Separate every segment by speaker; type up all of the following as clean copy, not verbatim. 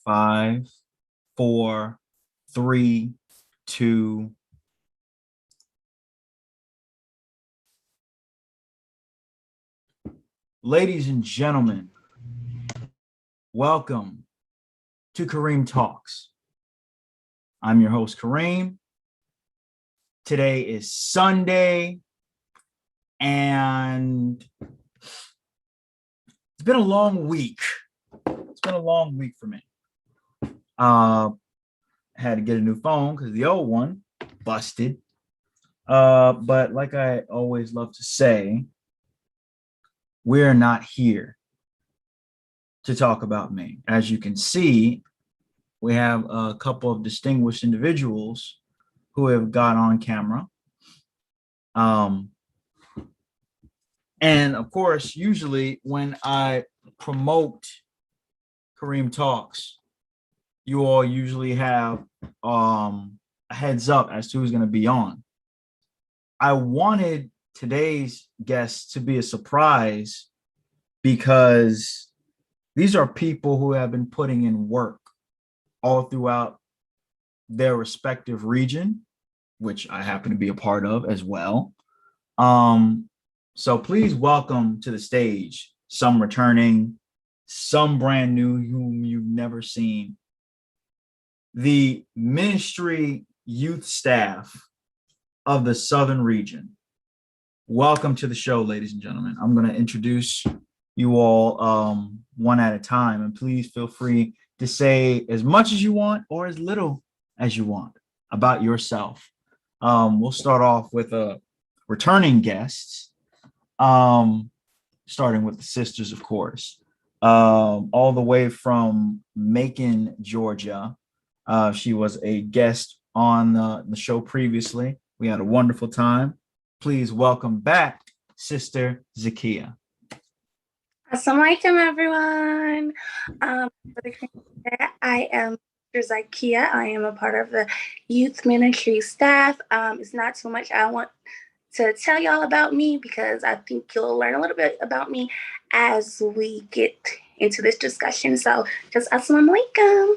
Speaker 1: 5, 4, 3, 2. Ladies and gentlemen, welcome to Kareem Talks. I'm your host, Kareem. Today is Sunday, and it's been a long week. It's been a long week for me. I had to get a new phone because the old one busted. But like I always love to say, we're not here to talk about me. As you can see, we have a couple of distinguished individuals who have got on camera. And of course, usually when I promote Kareem Talks, you all usually have a heads up as to who's going to be on. I wanted today's guest to be a surprise because these are people who have been putting in work all throughout their respective region, which I happen to be a part of as well. So please welcome to the stage some returning, some brand new whom you've never seen. The ministry youth staff of the Southern region. Welcome to the show, ladies and gentlemen. I'm going to introduce you all one at a time, and please feel free to say as much as you want or as little as you want about yourself. We'll start off with returning guests, starting with the sisters, of course, all the way from Macon, Georgia. She was a guest on the show previously. We had a wonderful time. Please welcome back Sister Rakia.
Speaker 2: Assalamualaikum, everyone. I am Sister Rakia. I am a part of the youth ministry staff. It's not too much I want to tell y'all about me because I think you'll learn a little bit about me as we get into this discussion. So just assalamualaikum.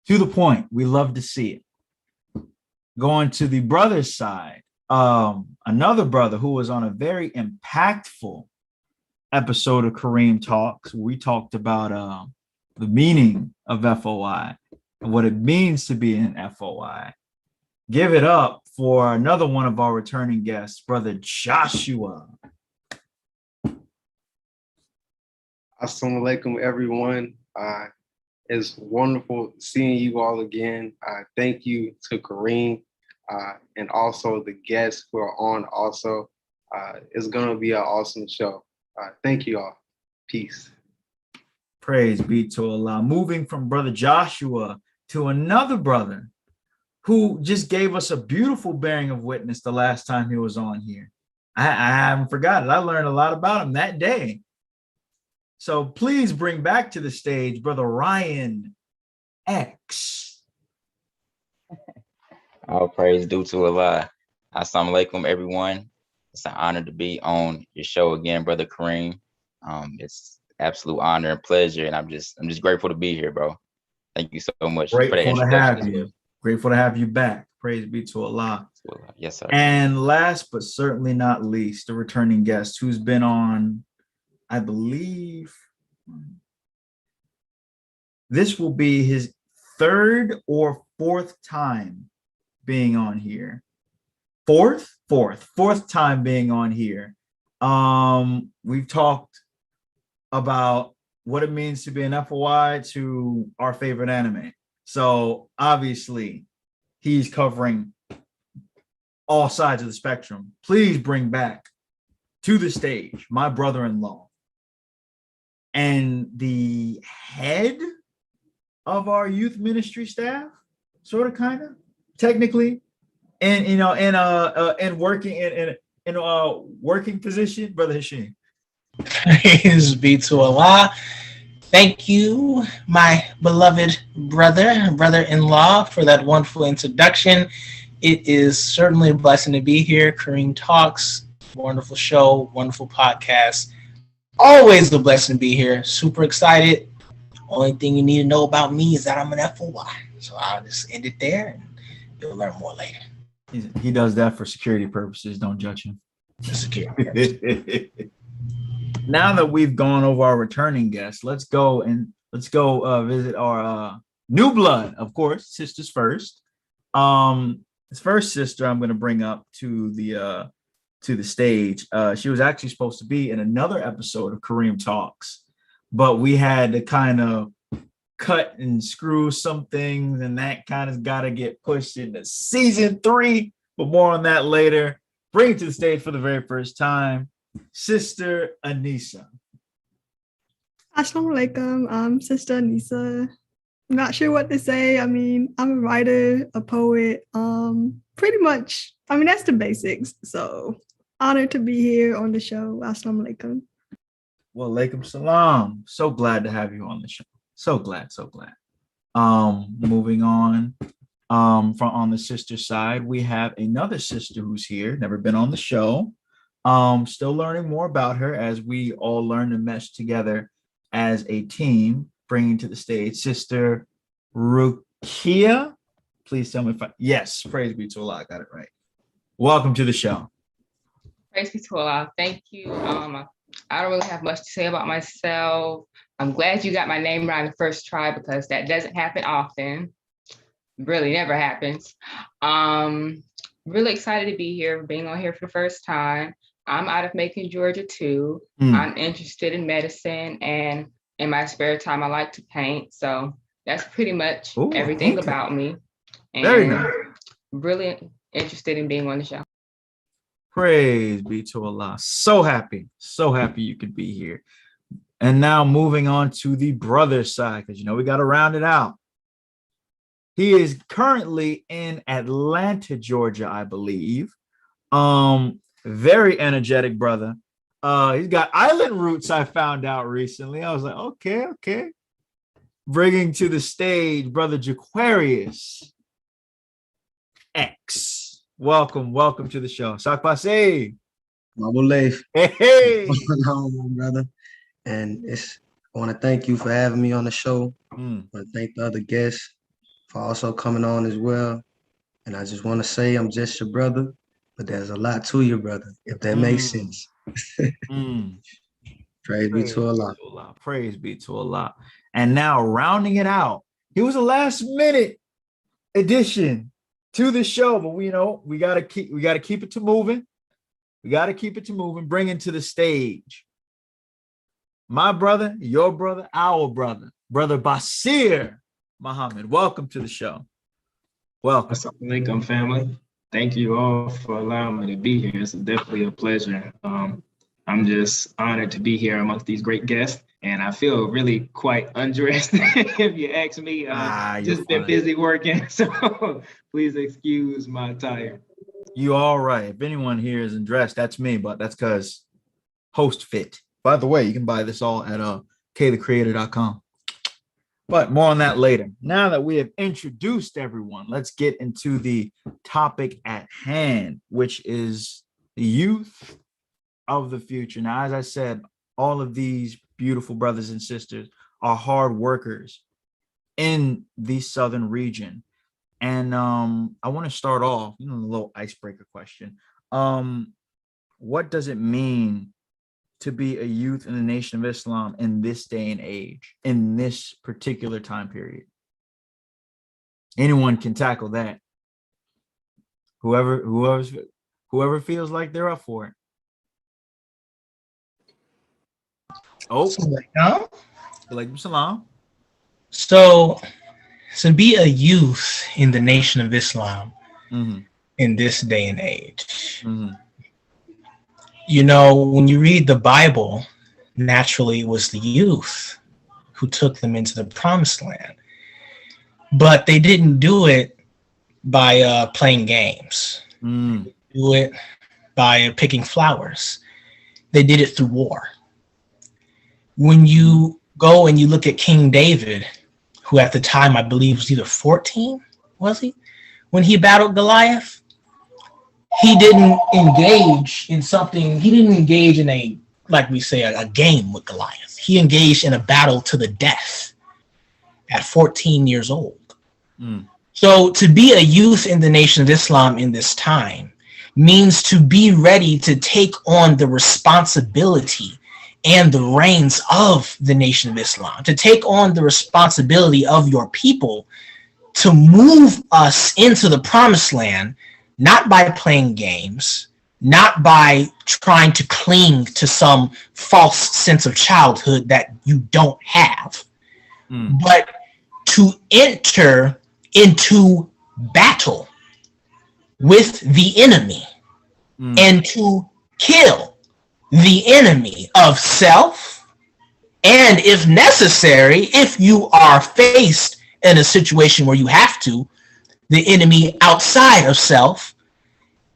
Speaker 1: To the point. We love to see it. Going to the brother's side, another brother who was on a very impactful episode of Kareem Talks. We talked about the meaning of FOI and what it means to be an FOI. Give it up for another one of our returning guests, Brother Joshua.
Speaker 3: Assalamu alaikum, everyone. It's wonderful seeing you all again. Thank you to Kareem and also the guests who are on also. It's going to be an awesome show. Thank you all. Peace.
Speaker 1: Praise be to Allah. Moving from Brother Joshua to another brother who just gave us a beautiful bearing of witness the last time he was on here. I haven't forgotten. I learned a lot about him that day. So please bring back to the stage Brother Ryan X.
Speaker 4: All praise due to Allah. Assalamu alaikum, everyone. It's an honor to be on your show again, Brother Kareem. It's absolute honor and pleasure, and I'm just grateful to be here, bro. Thank you so much for the introduction.
Speaker 1: Have you. Grateful to have you back. Praise be to Allah.
Speaker 4: Yes, sir.
Speaker 1: And last but certainly not least, the returning guest who's been on, I believe, this will be his third or fourth time being on here. Fourth time being on here. We've talked about what it means to be an FOI to our favorite anime. So obviously he's covering all sides of the spectrum. Please bring back to the stage my brother-in-law and the head of our youth ministry staff, sort of, kind of, technically, and in working position, Brother Hashim.
Speaker 5: Praise be to Allah. Thank you, my beloved brother-in-law, for that wonderful introduction. It is certainly a blessing to be here. Kareem Talks, wonderful show, wonderful podcast. Always a blessing to be here. Super excited. Only thing you need to know about me is that I'm an FOY. So I'll just end it there, and you'll learn more later.
Speaker 1: He does that for security purposes. Don't judge him.
Speaker 5: For security purposes.
Speaker 1: Now that we've gone over our returning guests, let's go visit our new blood, of course, sisters first. His first sister I'm going to bring up to the stage. She was actually supposed to be in another episode of Kareem Talks, but we had to kind of cut and screw some things, and that kind of got to get pushed into season 3. But more on that later. Bring it to the stage for the very first time, Sister Anissa.
Speaker 6: Assalamu alaikum. I'm Sister Anissa. I'm not sure what to say. I mean, I'm a writer, a poet. Pretty much, I mean, that's the basics. So honored to be here on the show. Assalamu alaikum.
Speaker 1: Well, alaikum salam. So glad to have you on the show. So glad. Moving on. From on the sister side, we have another sister who's here, never been on the show. Still learning more about her as we all learn to mesh together as a team, bringing to the stage Sister Rakia. Please tell me if yes, praise be to Allah, I got it right. Welcome to the show.
Speaker 7: Praise be to Allah. Thank you. I don't really have much to say about myself. I'm glad you got my name right the first try because that doesn't happen often. Really never happens. Really excited to be here, being on here for the first time. I'm out of Macon, Georgia too. I'm interested in medicine, and in my spare time, I like to paint. So that's pretty much everything about me. And
Speaker 1: very nice.
Speaker 7: Really interested in being on the show.
Speaker 1: Praise be to Allah. So happy you could be here. And now moving on to the brother side, because we got to round it out. He is currently in Atlanta, Georgia, I believe. Very energetic brother. He's got island roots, I found out recently. I was like, okay. Bringing to the stage, brother Jaquarius X. Welcome to the show. Sakpase.
Speaker 8: Mabulef.
Speaker 1: Hey.
Speaker 8: What's going on, brother? And I want to thank you for having me on the show. I want to thank the other guests for also coming on as well. And I just want to say I'm just your brother, but there's a lot to your brother, if that makes sense. Praise be to Allah.
Speaker 1: Praise be to Allah. And now rounding it out, he was a last minute addition to the show, but we gotta keep it to moving. Bring to the stage my brother, your brother, our brother, brother Basir Muhammad. Welcome to the show. Welcome.
Speaker 9: Assalamu alaikum, family. Thank you all for allowing me to be here. It's definitely a pleasure. I'm just honored to be here amongst these great guests, and I feel really quite undressed, if you ask me. Just been busy working, so please excuse my attire.
Speaker 1: You all right. If anyone here isn't dressed, that's me, but that's because host fit. By the way, you can buy this all at kthecreator.com. But more on that later. Now that we have introduced everyone, let's get into the topic at hand, which is the youth of the future. Now, as I said, all of these beautiful brothers and sisters are hard workers in the southern region. And I want to start off, a little icebreaker question. What does it mean to be a youth in the Nation of Islam in this day and age, in this particular time period? Anyone can tackle that. Whoever feels like they're up for it. Alaikum salam.
Speaker 5: So to be a youth in the Nation of Islam in this day and age, when you read the Bible, naturally it was the youth who took them into the promised land. But they didn't do it by playing games. Do it by picking flowers. They did it through war. When you go and you look at King David, who at the time I believe was either 14, was he? When he battled Goliath, he didn't engage in something. He didn't engage in a game with Goliath. He engaged in a battle to the death at 14 years old.
Speaker 1: Mm.
Speaker 5: So to be a youth in the Nation of Islam in this time means to be ready to take on the responsibility and the reins of the Nation of Islam, to take on the responsibility of your people, to move us into the promised land, not by playing games, not by trying to cling to some false sense of childhood that you don't have, but to enter into battle with the enemy and to kill the enemy of self, and if necessary, if you are faced in a situation where you have to, the enemy outside of self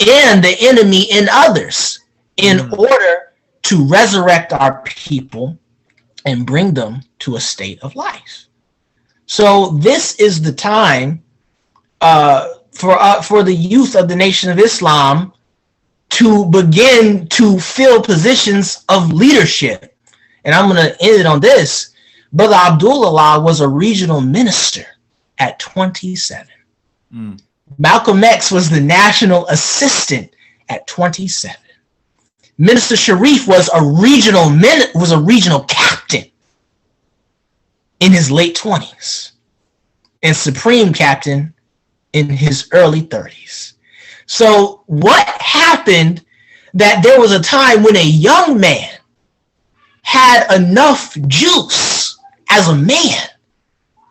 Speaker 5: and the enemy in others, in order to resurrect our people and bring them to a state of life. So this is the time for the youth of the Nation of Islam to begin to fill positions of leadership. And I'm going to end it on this. Brother Abdullah was a regional minister at 27. Malcolm X was the national assistant at 27. Minister Sharif was a regional captain in his late 20s and supreme captain in his early 30s. So what happened that there was a time when a young man had enough juice as a man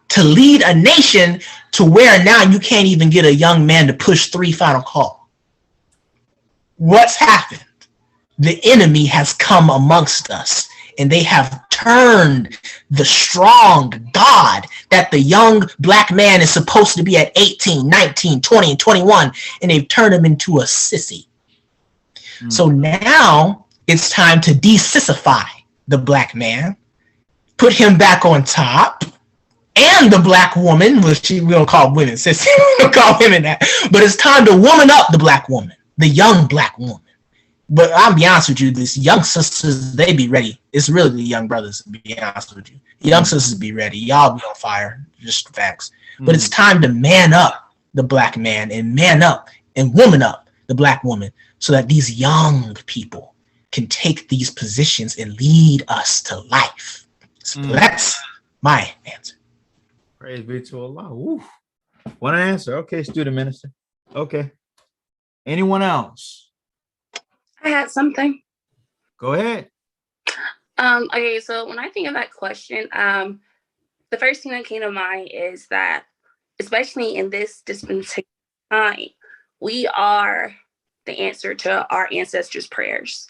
Speaker 5: to lead a nation to where now you can't even get a young man to push 3 final call? What's happened? The enemy has come amongst us, and they have turned the strong God that the young black man is supposed to be at 18, 19, 20, and 21, and they've turned him into a sissy. So now it's time to de-sissify the black man, put him back on top, and the black woman, which we don't call women sissy, we don't call women that, but it's time to woman up the black woman, the young black woman. But I'll be honest with you, these young sisters, they be ready. It's really the young brothers, to be honest with you. Young sisters be ready. Y'all be on fire, just facts. But it's time to man up the black man and man up and woman up the black woman so that these young people can take these positions and lead us to life. So that's my answer.
Speaker 1: Praise be to Allah. Woo. One answer. Okay, student minister. Okay. Anyone else?
Speaker 2: I had something.
Speaker 1: Go ahead.
Speaker 2: Okay, so when I think of that question, the first thing that came to mind is that, especially in this dispensation time, we are the answer to our ancestors' prayers.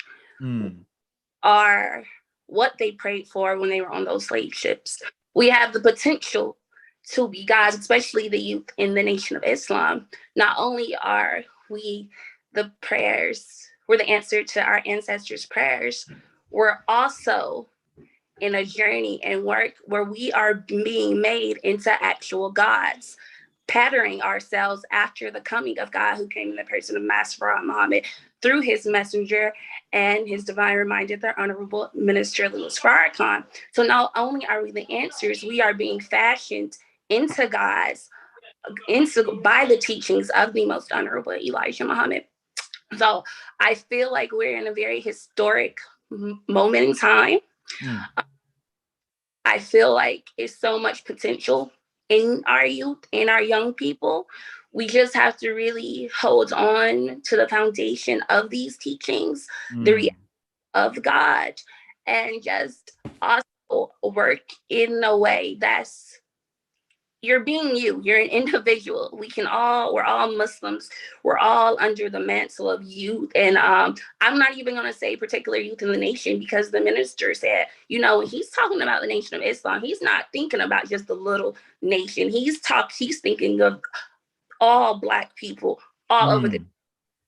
Speaker 2: Are what they prayed for when they were on those slave ships. We have the potential to be gods, especially the youth in the Nation of Islam. Not only are we the prayers, we're the answer to our ancestors' prayers, we're also in a journey and work where we are being made into actual gods, patterning ourselves after the coming of God, who came in the person of Master Muhammad through his messenger and his divine reminder, the Honorable Minister Louis Farrakhan. So not only are we the answers, we are being fashioned into gods, by the teachings of the Most Honorable Elijah Muhammad. So I feel like we're in a very historic moment in time. I feel like it's so much potential in our youth, in our young people. We just have to really hold on to the foundation of these teachings, the reality of God, and just also work in a way that's, you're being you're an individual. We're all Muslims. We're all under the mantle of youth. And I'm not even going to say particular youth in the nation, because the minister said, when he's talking about the Nation of Islam, he's not thinking about just the little nation. He's thinking of all Black people all over the.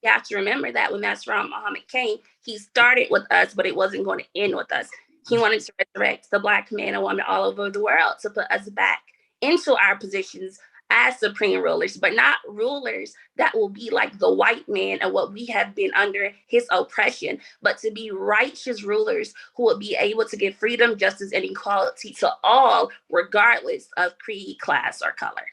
Speaker 2: You have to remember that when Master Muhammad came, he started with us, but it wasn't going to end with us. He wanted to resurrect the Black man and woman all over the world to put us back into our positions as supreme rulers, but not rulers that will be like the white man and what we have been under his oppression, but to be righteous rulers who will be able to give freedom, justice, and equality to all, regardless of creed, class, or color.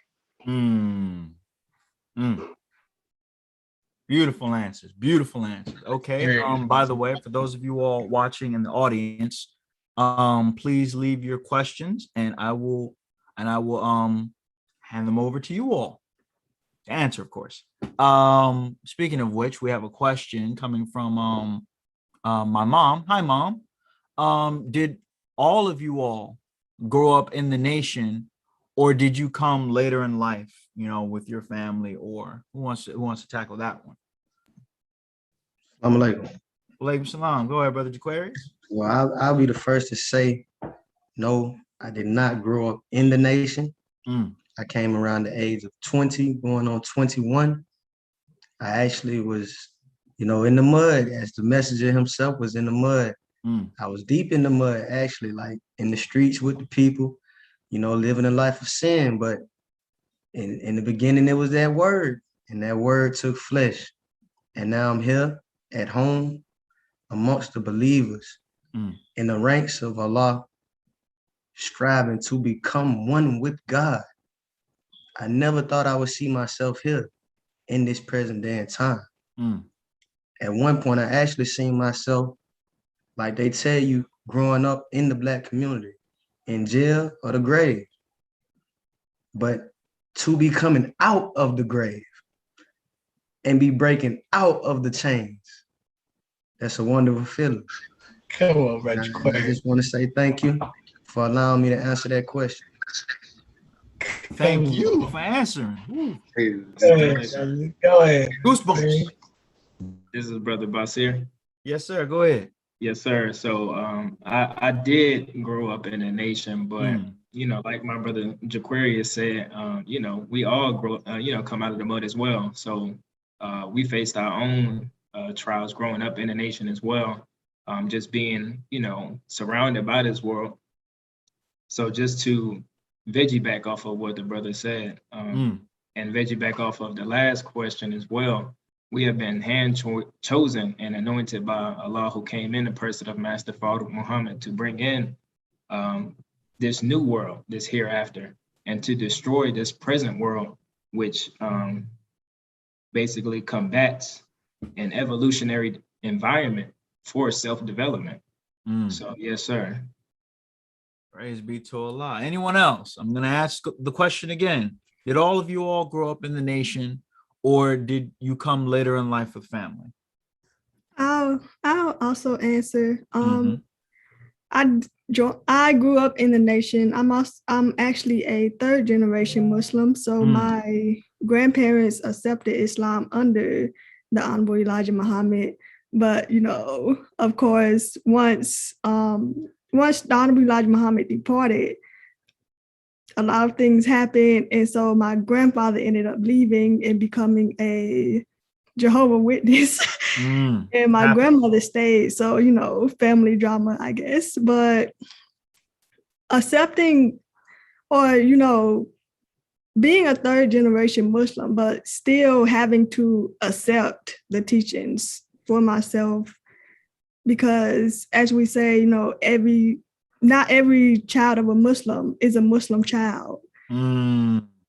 Speaker 1: Beautiful answers. Beautiful answers. Okay. By the way, for those of you all watching in the audience, please leave your questions and I will hand them over to you all to answer, of course. Speaking of which, we have a question coming from my mom. Hi, Mom. Did all of you all grow up in the nation, or did you come later in life, with your family, or who wants to tackle that one?
Speaker 8: Assalamu alaikum.
Speaker 1: Walaikum salam. Go ahead, Brother Jaquarius.
Speaker 8: Well, I'll be the first to say, no, I did not grow up in the nation. I came around the age of 20, going on 21. I actually was, in the mud, as the messenger himself was in the mud. I was deep in the mud, actually, like in the streets with the people, living a life of sin. But in the beginning, it was that word, and that word took flesh. And now I'm here at home amongst the believers in the ranks of Allah, striving to become one with God. I never thought I would see myself here in this present day and time. At one point, I actually seen myself, like they tell you, growing up in the Black community, in jail or the grave. But to be coming out of the grave and be breaking out of the chains, that's a wonderful feeling.
Speaker 5: Come on, Brother.
Speaker 8: I just want to say thank you for allowing me to answer that question.
Speaker 1: Thank you for answering.
Speaker 5: Go ahead.
Speaker 1: Goosebumps.
Speaker 9: This is Brother Basir.
Speaker 1: Yes, sir. Go ahead.
Speaker 9: Yes, sir. So I did grow up in a nation, but like my brother Jaquarius said, we all come out of the mud as well. So we faced our own trials growing up in a nation as well. Just being, surrounded by this world. So just to veggie back off of what the brother said, and veggie back off of the last question as well, we have been chosen and anointed by Allah, who came in the person of Master Farooq Muhammad to bring in this new world, this hereafter, and to destroy this present world, which basically combats an evolutionary environment for self-development. So yes, sir.
Speaker 1: Praise be to Allah. Anyone else? I'm going to ask the question again. Did all of you all grow up in the nation, or did you come later in life with family?
Speaker 6: I'll also answer. I grew up in the nation. I'm actually a third generation Muslim. So my grandparents accepted Islam under the Honorable Elijah Muhammad. But of course, once the Honorable Elijah Muhammad departed, a lot of things happened, and so my grandfather ended up leaving and becoming a Jehovah's Witness, and my grandmother stayed. So family drama, I guess. But accepting, or being a third generation Muslim, but still having to accept the teachings for myself, because as we say, not every child of a Muslim is a Muslim child.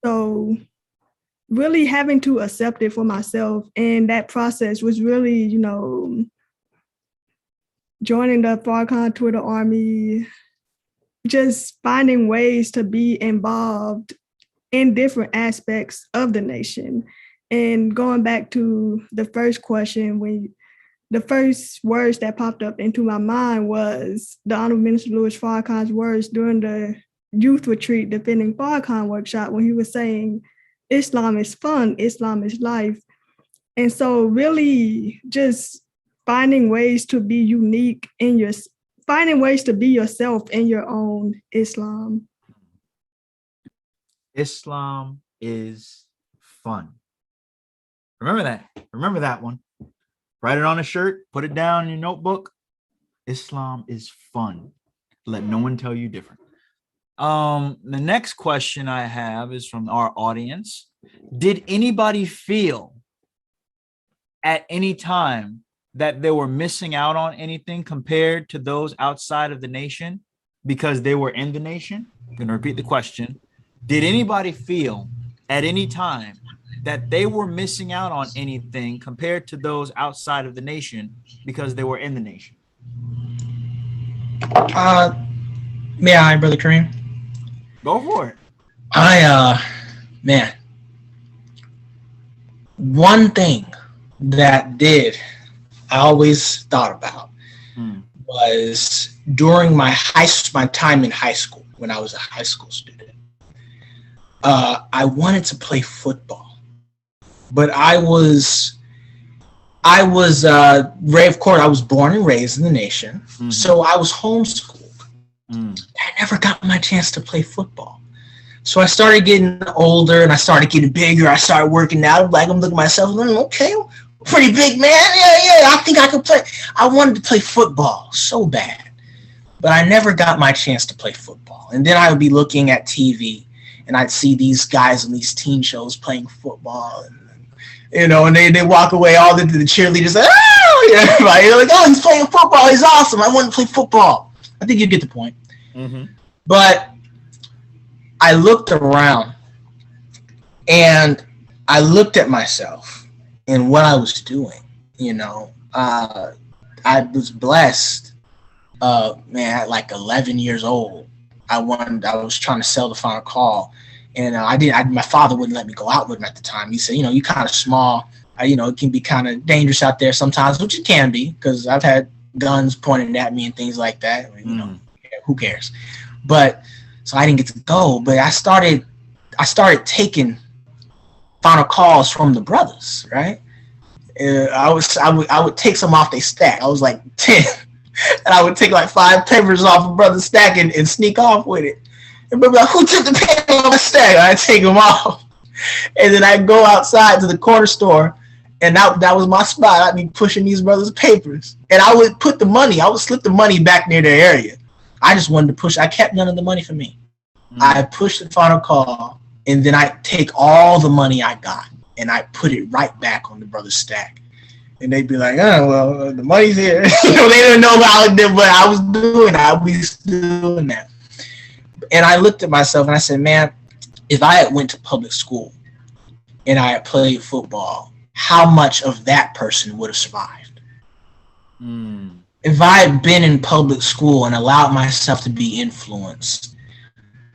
Speaker 6: So really having to accept it for myself, and that process was really, joining the Farrakhan Twitter army, just finding ways to be involved in different aspects of the nation. And going back to the first question, the first words that popped up into my mind was the Honorable Minister Louis Farrakhan's words during the youth retreat defending Farrakhan workshop, when he was saying, Islam is fun, Islam is life. And so really just finding ways to be unique finding ways to be yourself in your own Islam.
Speaker 1: Islam is fun. Remember that one. Write it on a shirt, put it down in your notebook. Islam is fun. Let no one tell you different. The next question I have is from our audience. Did anybody feel at any time that they were missing out on anything compared to those outside of the nation because they were in the nation? I'm going to repeat the question. Did anybody feel at any time that they were missing out on anything compared to those outside of the nation because they were in the nation?
Speaker 5: May I, Brother Kareem?
Speaker 1: Go for it.
Speaker 5: Man, one thing that I always thought about was during my time in high school, when I was a high school student, I wanted to play football, but I was of course, I was born and raised in the nation, so I was homeschooled. I never got my chance to play football. So I started getting older and I started getting bigger. I started working out. I'm looking at myself, okay, I'm pretty big, man. Yeah, I think I could play. I wanted to play football so bad, but I never got my chance to play football. And then I would be looking at TV and I'd see these guys on these teen shows playing football, and they walk away, all the cheerleaders, everybody, they're like, oh, he's playing football. He's awesome. I want to play football. I think you get the point. But I looked around and I looked at myself and what I was doing. I was blessed. At like 11 years old, I was trying to sell the Final Call, and my father wouldn't let me go out with him at the time. He said, you're kind of small. It can be kind of dangerous out there sometimes, which it can be, because I've had guns pointed at me and things like that. Who cares? But so I didn't get to go. But I started taking Final Calls from the brothers, right? I would take some off their stack. I was like 10, and I would take like 5 papers off a brother's stack and sneak off with it. And be like, who took the paper off my stack? I'd take them off, and then I'd go outside to the corner store, and that was my spot. I'd be pushing these brothers' papers, and I would slip the money back near their area. I just wanted to push. I kept none of the money for me. I pushed the Final Call, and then I take all the money I got and I put it right back on the brother's stack. And they'd be like, oh, well, the money's here. They didn't know about it, but I was doing that. And I looked at myself and I said, man, if I had went to public school and I had played football, how much of that person would have survived? If I had been in public school and allowed myself to be influenced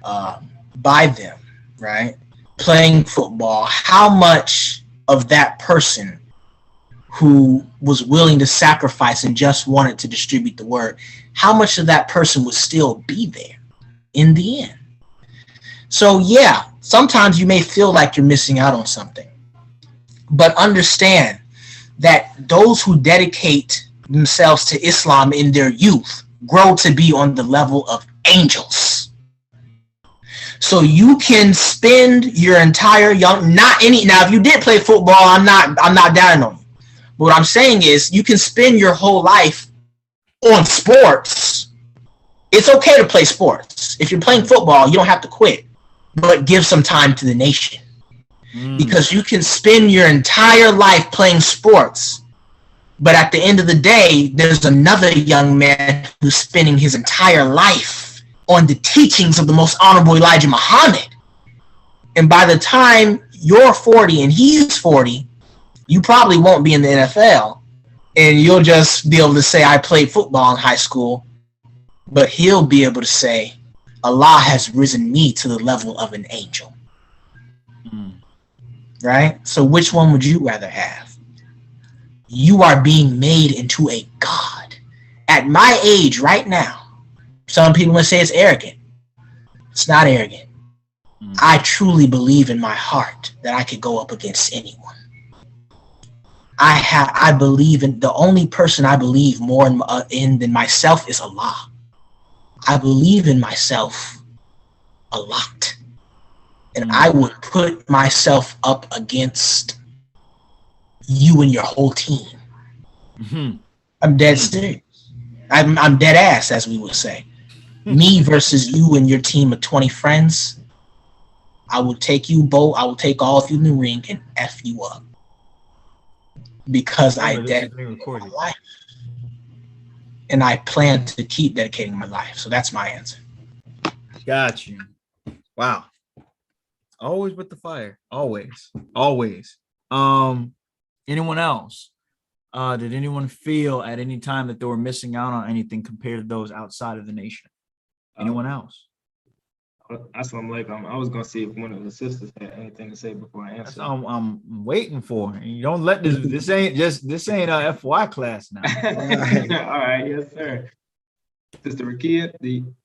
Speaker 5: by them, right? Playing football, how much of that person who was willing to sacrifice and just wanted to distribute the word, how much of that person would still be there in the end? So yeah, sometimes you may feel like you're missing out on something, but understand that those who dedicate themselves to Islam in their youth grow to be on the level of angels. So you can spend your entire now if you did play football, I'm not down on you. But what I'm saying is you can spend your whole life on sports. It's okay to play sports. If you're playing football, you don't have to quit, but give some time to the nation. Because you can spend your entire life playing sports, but at the end of the day, there's another young man who's spending his entire life on the teachings of the most honorable Elijah Muhammad. And by the time you're 40 and he's 40, you probably won't be in the NFL, and you'll just be able to say, I played football in high school, but he'll be able to say, Allah has risen me to the level of an angel. Right? So which one would you rather have? You are being made into a God. At my age right now, some people will say it's arrogant. It's not arrogant. I truly believe in my heart that I could go up against anyone. I believe in the only person I believe more in than myself is Allah. I believe in myself a lot. And I would put myself up against you and your whole team. I'm dead serious. I'm dead ass, as we would say. Me versus you and your team of 20 friends. I will take you both. I will take all of you in the ring and F you up. Because I
Speaker 1: Remember, this is being
Speaker 5: dedicated my
Speaker 1: recorded.
Speaker 5: life. And I plan to keep dedicating my life. So that's my answer.
Speaker 1: Got you. Wow. Always with the fire. Always. Always. Anyone else? Did anyone feel at any time that they were missing out on anything compared to those outside of the nation? Anyone else?
Speaker 9: Assalamu alaikum. I was gonna see if one of the sisters had anything to say before I
Speaker 1: That's
Speaker 9: answer.
Speaker 1: all I'm waiting for. You don't let this ain't a FY class now.
Speaker 9: All right, yes, sir. Sister Rakia,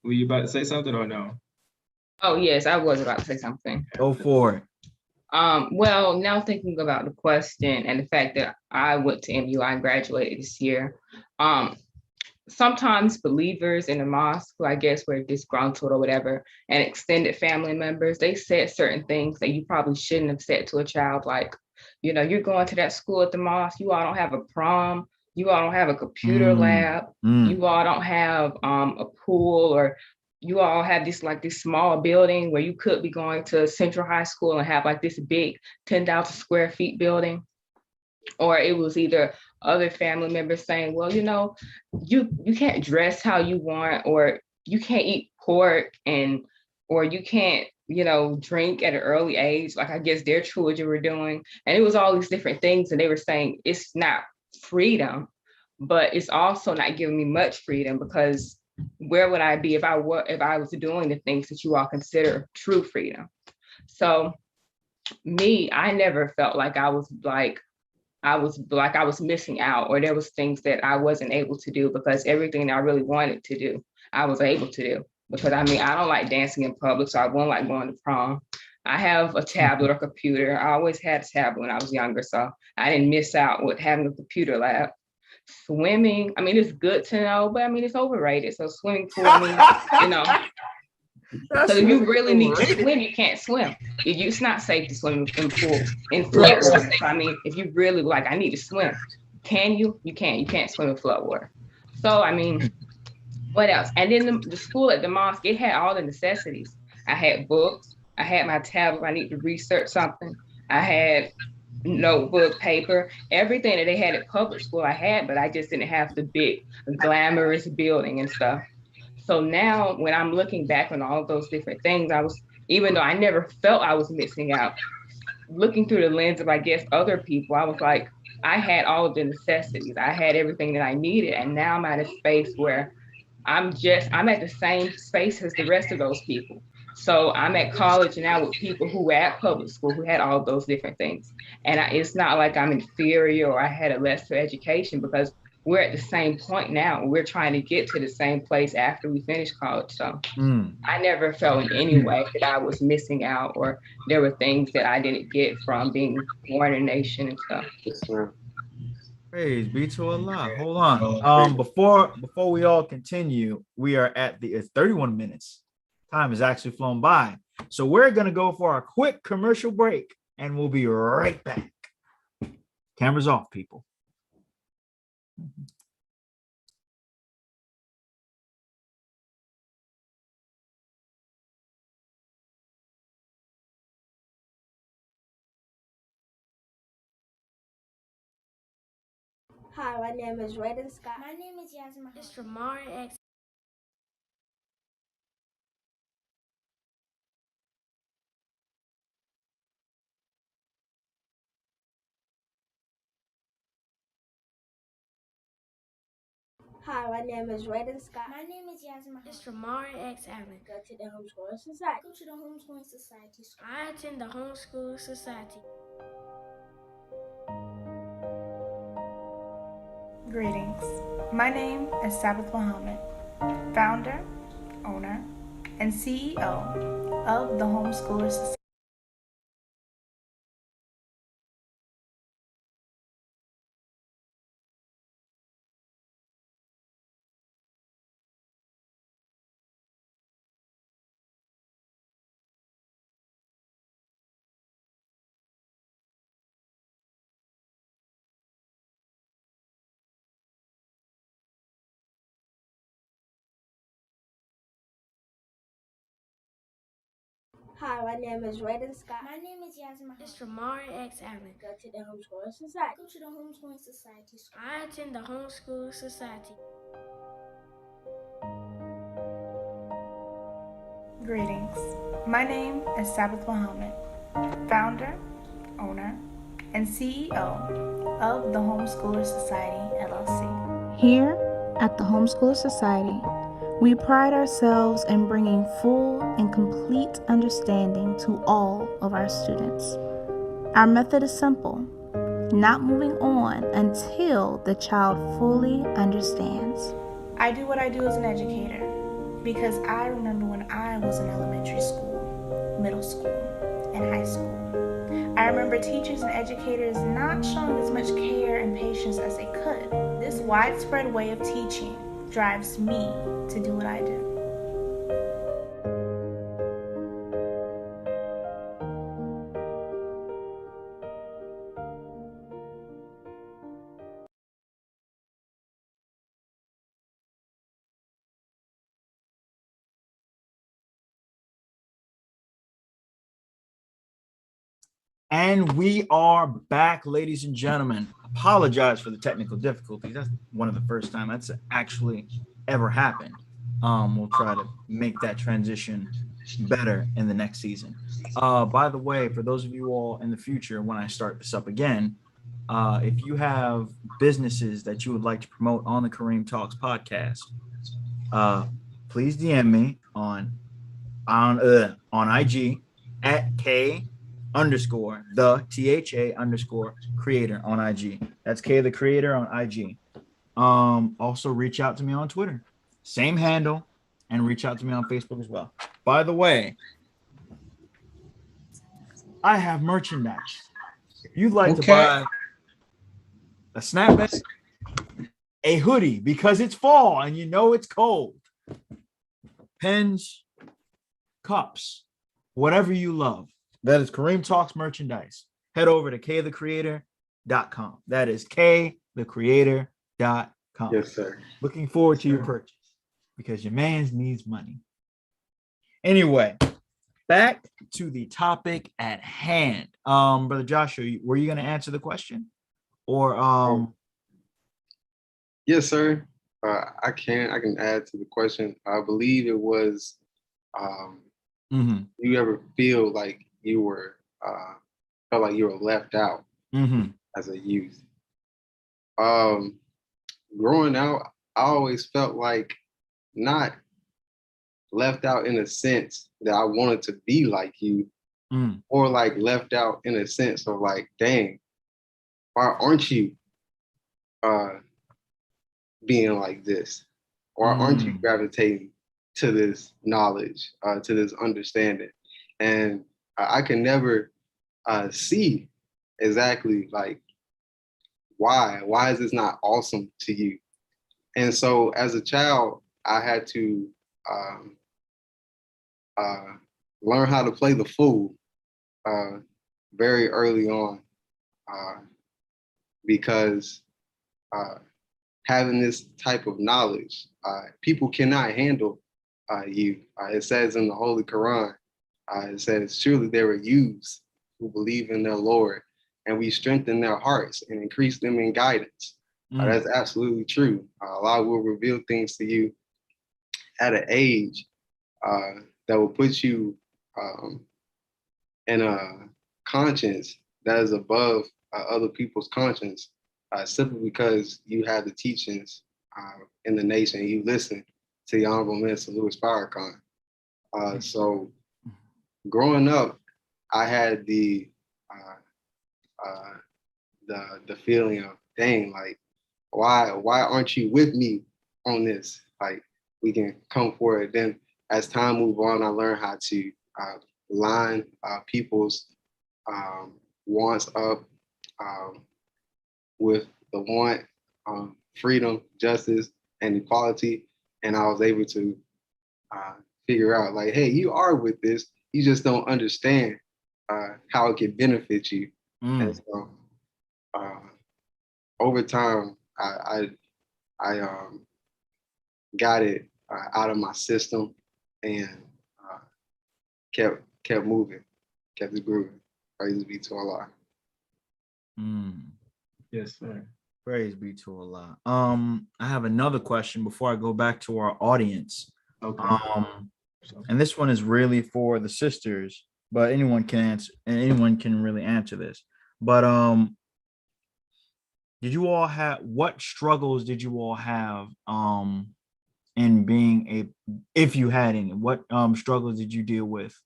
Speaker 9: were you about to say something or no?
Speaker 7: Oh yes, I was about to say something.
Speaker 1: Go for it.
Speaker 7: Well, now thinking about the question and the fact that I went to MUI and graduated this year, sometimes believers in the mosque, who I guess were disgruntled or whatever, and extended family members, they said certain things that you probably shouldn't have said to a child, like, you're going to that school at the mosque, you all don't have a prom, you all don't have a computer lab, you all don't have a pool, or you all have this small building where you could be going to Central High School and have like this big 10,000 square feet building. Or it was either other family members saying, well, you can't dress how you want, or you can't eat pork, or you can't, drink at an early age, like I guess their children were doing. And it was all these different things. And they were saying it's not freedom, but it's also not giving me much freedom, because where would I be if I was doing the things that you all consider true freedom? So I never felt like I was missing out, or there was things that I wasn't able to do, because everything I really wanted to do, I was able to do. Because I don't like dancing in public, so I wouldn't like going to prom. I have a tablet or computer. I always had a tablet when I was younger, so I didn't miss out with having a computer lab. Swimming, it's good to know, but it's overrated. So swimming pool, because if you really need to swim, you can't swim. It's not safe to swim in flood water. So if you really I need to swim, can you? You can't. You can't swim in flood water. So what else? And then the school at the mosque, it had all the necessities. I had books. I had my tablet. If I need to research something. I had notebook, paper, everything that they had at public school. I had, but I just didn't have the big, glamorous building and stuff. So now when I'm looking back on all of those different things, even though I never felt I was missing out, looking through the lens of, I guess, other people, I was like, I had all of the necessities. I had everything that I needed. And now I'm at a space where I'm at the same space as the rest of those people. So I'm at college now with people who were at public school who had all of those different things. And it's not like I'm inferior or I had a lesser education, because we're at the same point now. We're trying to get to the same place after we finish college. So I never felt in any way that I was missing out, or there were things that I didn't get from being born in a nation and stuff.
Speaker 1: Praise be to Allah. Hold on. Before we all continue, we are at it's 31 minutes. Time has actually flown by. So we're gonna go for a quick commercial break, and we'll be right back. Cameras off, people.
Speaker 10: Hi, my name is Raiden Scott. My name is Yasmin. It's Jamari X. Hi, my name is Raiden Scott. My name is Yasmin. It's Jamari X. Allen. Go to the Homeschooling Society. Go to the Homeschooling Society. I attend the Homeschooling Society.
Speaker 11: Greetings. My name is Sabbath Muhammad, founder, owner, and CEO of the Homeschoolers Society.
Speaker 10: Hi, my name is Raiden Scott. My name is Yasmin. It's Jamari X. Allen. Go to the Homeschooling Society. Go to the Homeschooling Society. I attend the Homeschool Society.
Speaker 11: Greetings. My name is Sabbath Muhammad, founder, owner, and CEO of the Homeschooler Society, LLC. Here at the Homeschooler Society, we pride ourselves in bringing full and complete understanding to all of our students. Our method is simple, not moving on until the child fully understands. I do what I do as an educator because I remember when I was in elementary school, middle school, and high school. I remember teachers and educators not showing as much care and patience as they could. This widespread way of teaching drives me to do what I do.
Speaker 1: And we are back, ladies and gentlemen. Apologize for the technical difficulties. That's one of the first time that's actually ever happened. We'll try to make that transition better in the next season. By the way, for those of you all in the future, when I start this up again, if you have businesses that you would like to promote on the Kareem Talks podcast, please DM me on IG at K_the_creator on IG. That's K the creator on IG. Also reach out to me on Twitter, same handle, and reach out to me on Facebook as well. By the way, I have merchandise. If you'd like to buy a snapback, a hoodie because it's fall and you know it's cold, pens, cups, whatever you love, that is Kareem Talks merchandise. Head over to kthecreator.com. That is kthecreator.com.
Speaker 3: Yes, sir.
Speaker 1: Looking forward to your purchase because your man's needs money. Anyway, back to the topic at hand. Brother Joshua, were you going to answer the question? Or
Speaker 3: Yes, sir. I can add to the question. I believe it was you ever feel like you were felt like you were left out as a youth? Growing out, I always felt like not left out in a sense that I wanted to be like you, or like left out in a sense of like, dang, why aren't you being like this? Or aren't you gravitating to this knowledge, to this understanding? And I can never see exactly like why is this not awesome to you? And so as a child, I had to learn how to play the fool very early on, because having this type of knowledge, people cannot handle you. It says in the Holy Quran, it says, surely there are youths who believe in their Lord, and we strengthen their hearts and increase them in guidance. That's absolutely true. Allah will reveal things to you at an age that will put you in a conscience that is above other people's conscience, simply because you have the teachings in the nation. You listen to the Honorable Minister Louis Farrakhan. So growing up, I had the feeling of, dang, like, why aren't you with me on this? Like, we can come forward. Then as time moved on, I learned how to line people's wants up with the want, freedom, justice, and equality. And I was able to figure out, like, hey, you are with this, you just don't understand how it can benefit you. And so over time, I got it out of my system and kept kept moving, kept it grooving. Praise be to Allah.
Speaker 9: Yes, sir.
Speaker 1: Praise be to Allah. I have another question before I go back to our audience.
Speaker 9: Okay.
Speaker 1: And this one is really for the sisters, but anyone can answer, and anyone can really answer this. But what struggles did you all have in being if you had any, what struggles did you deal with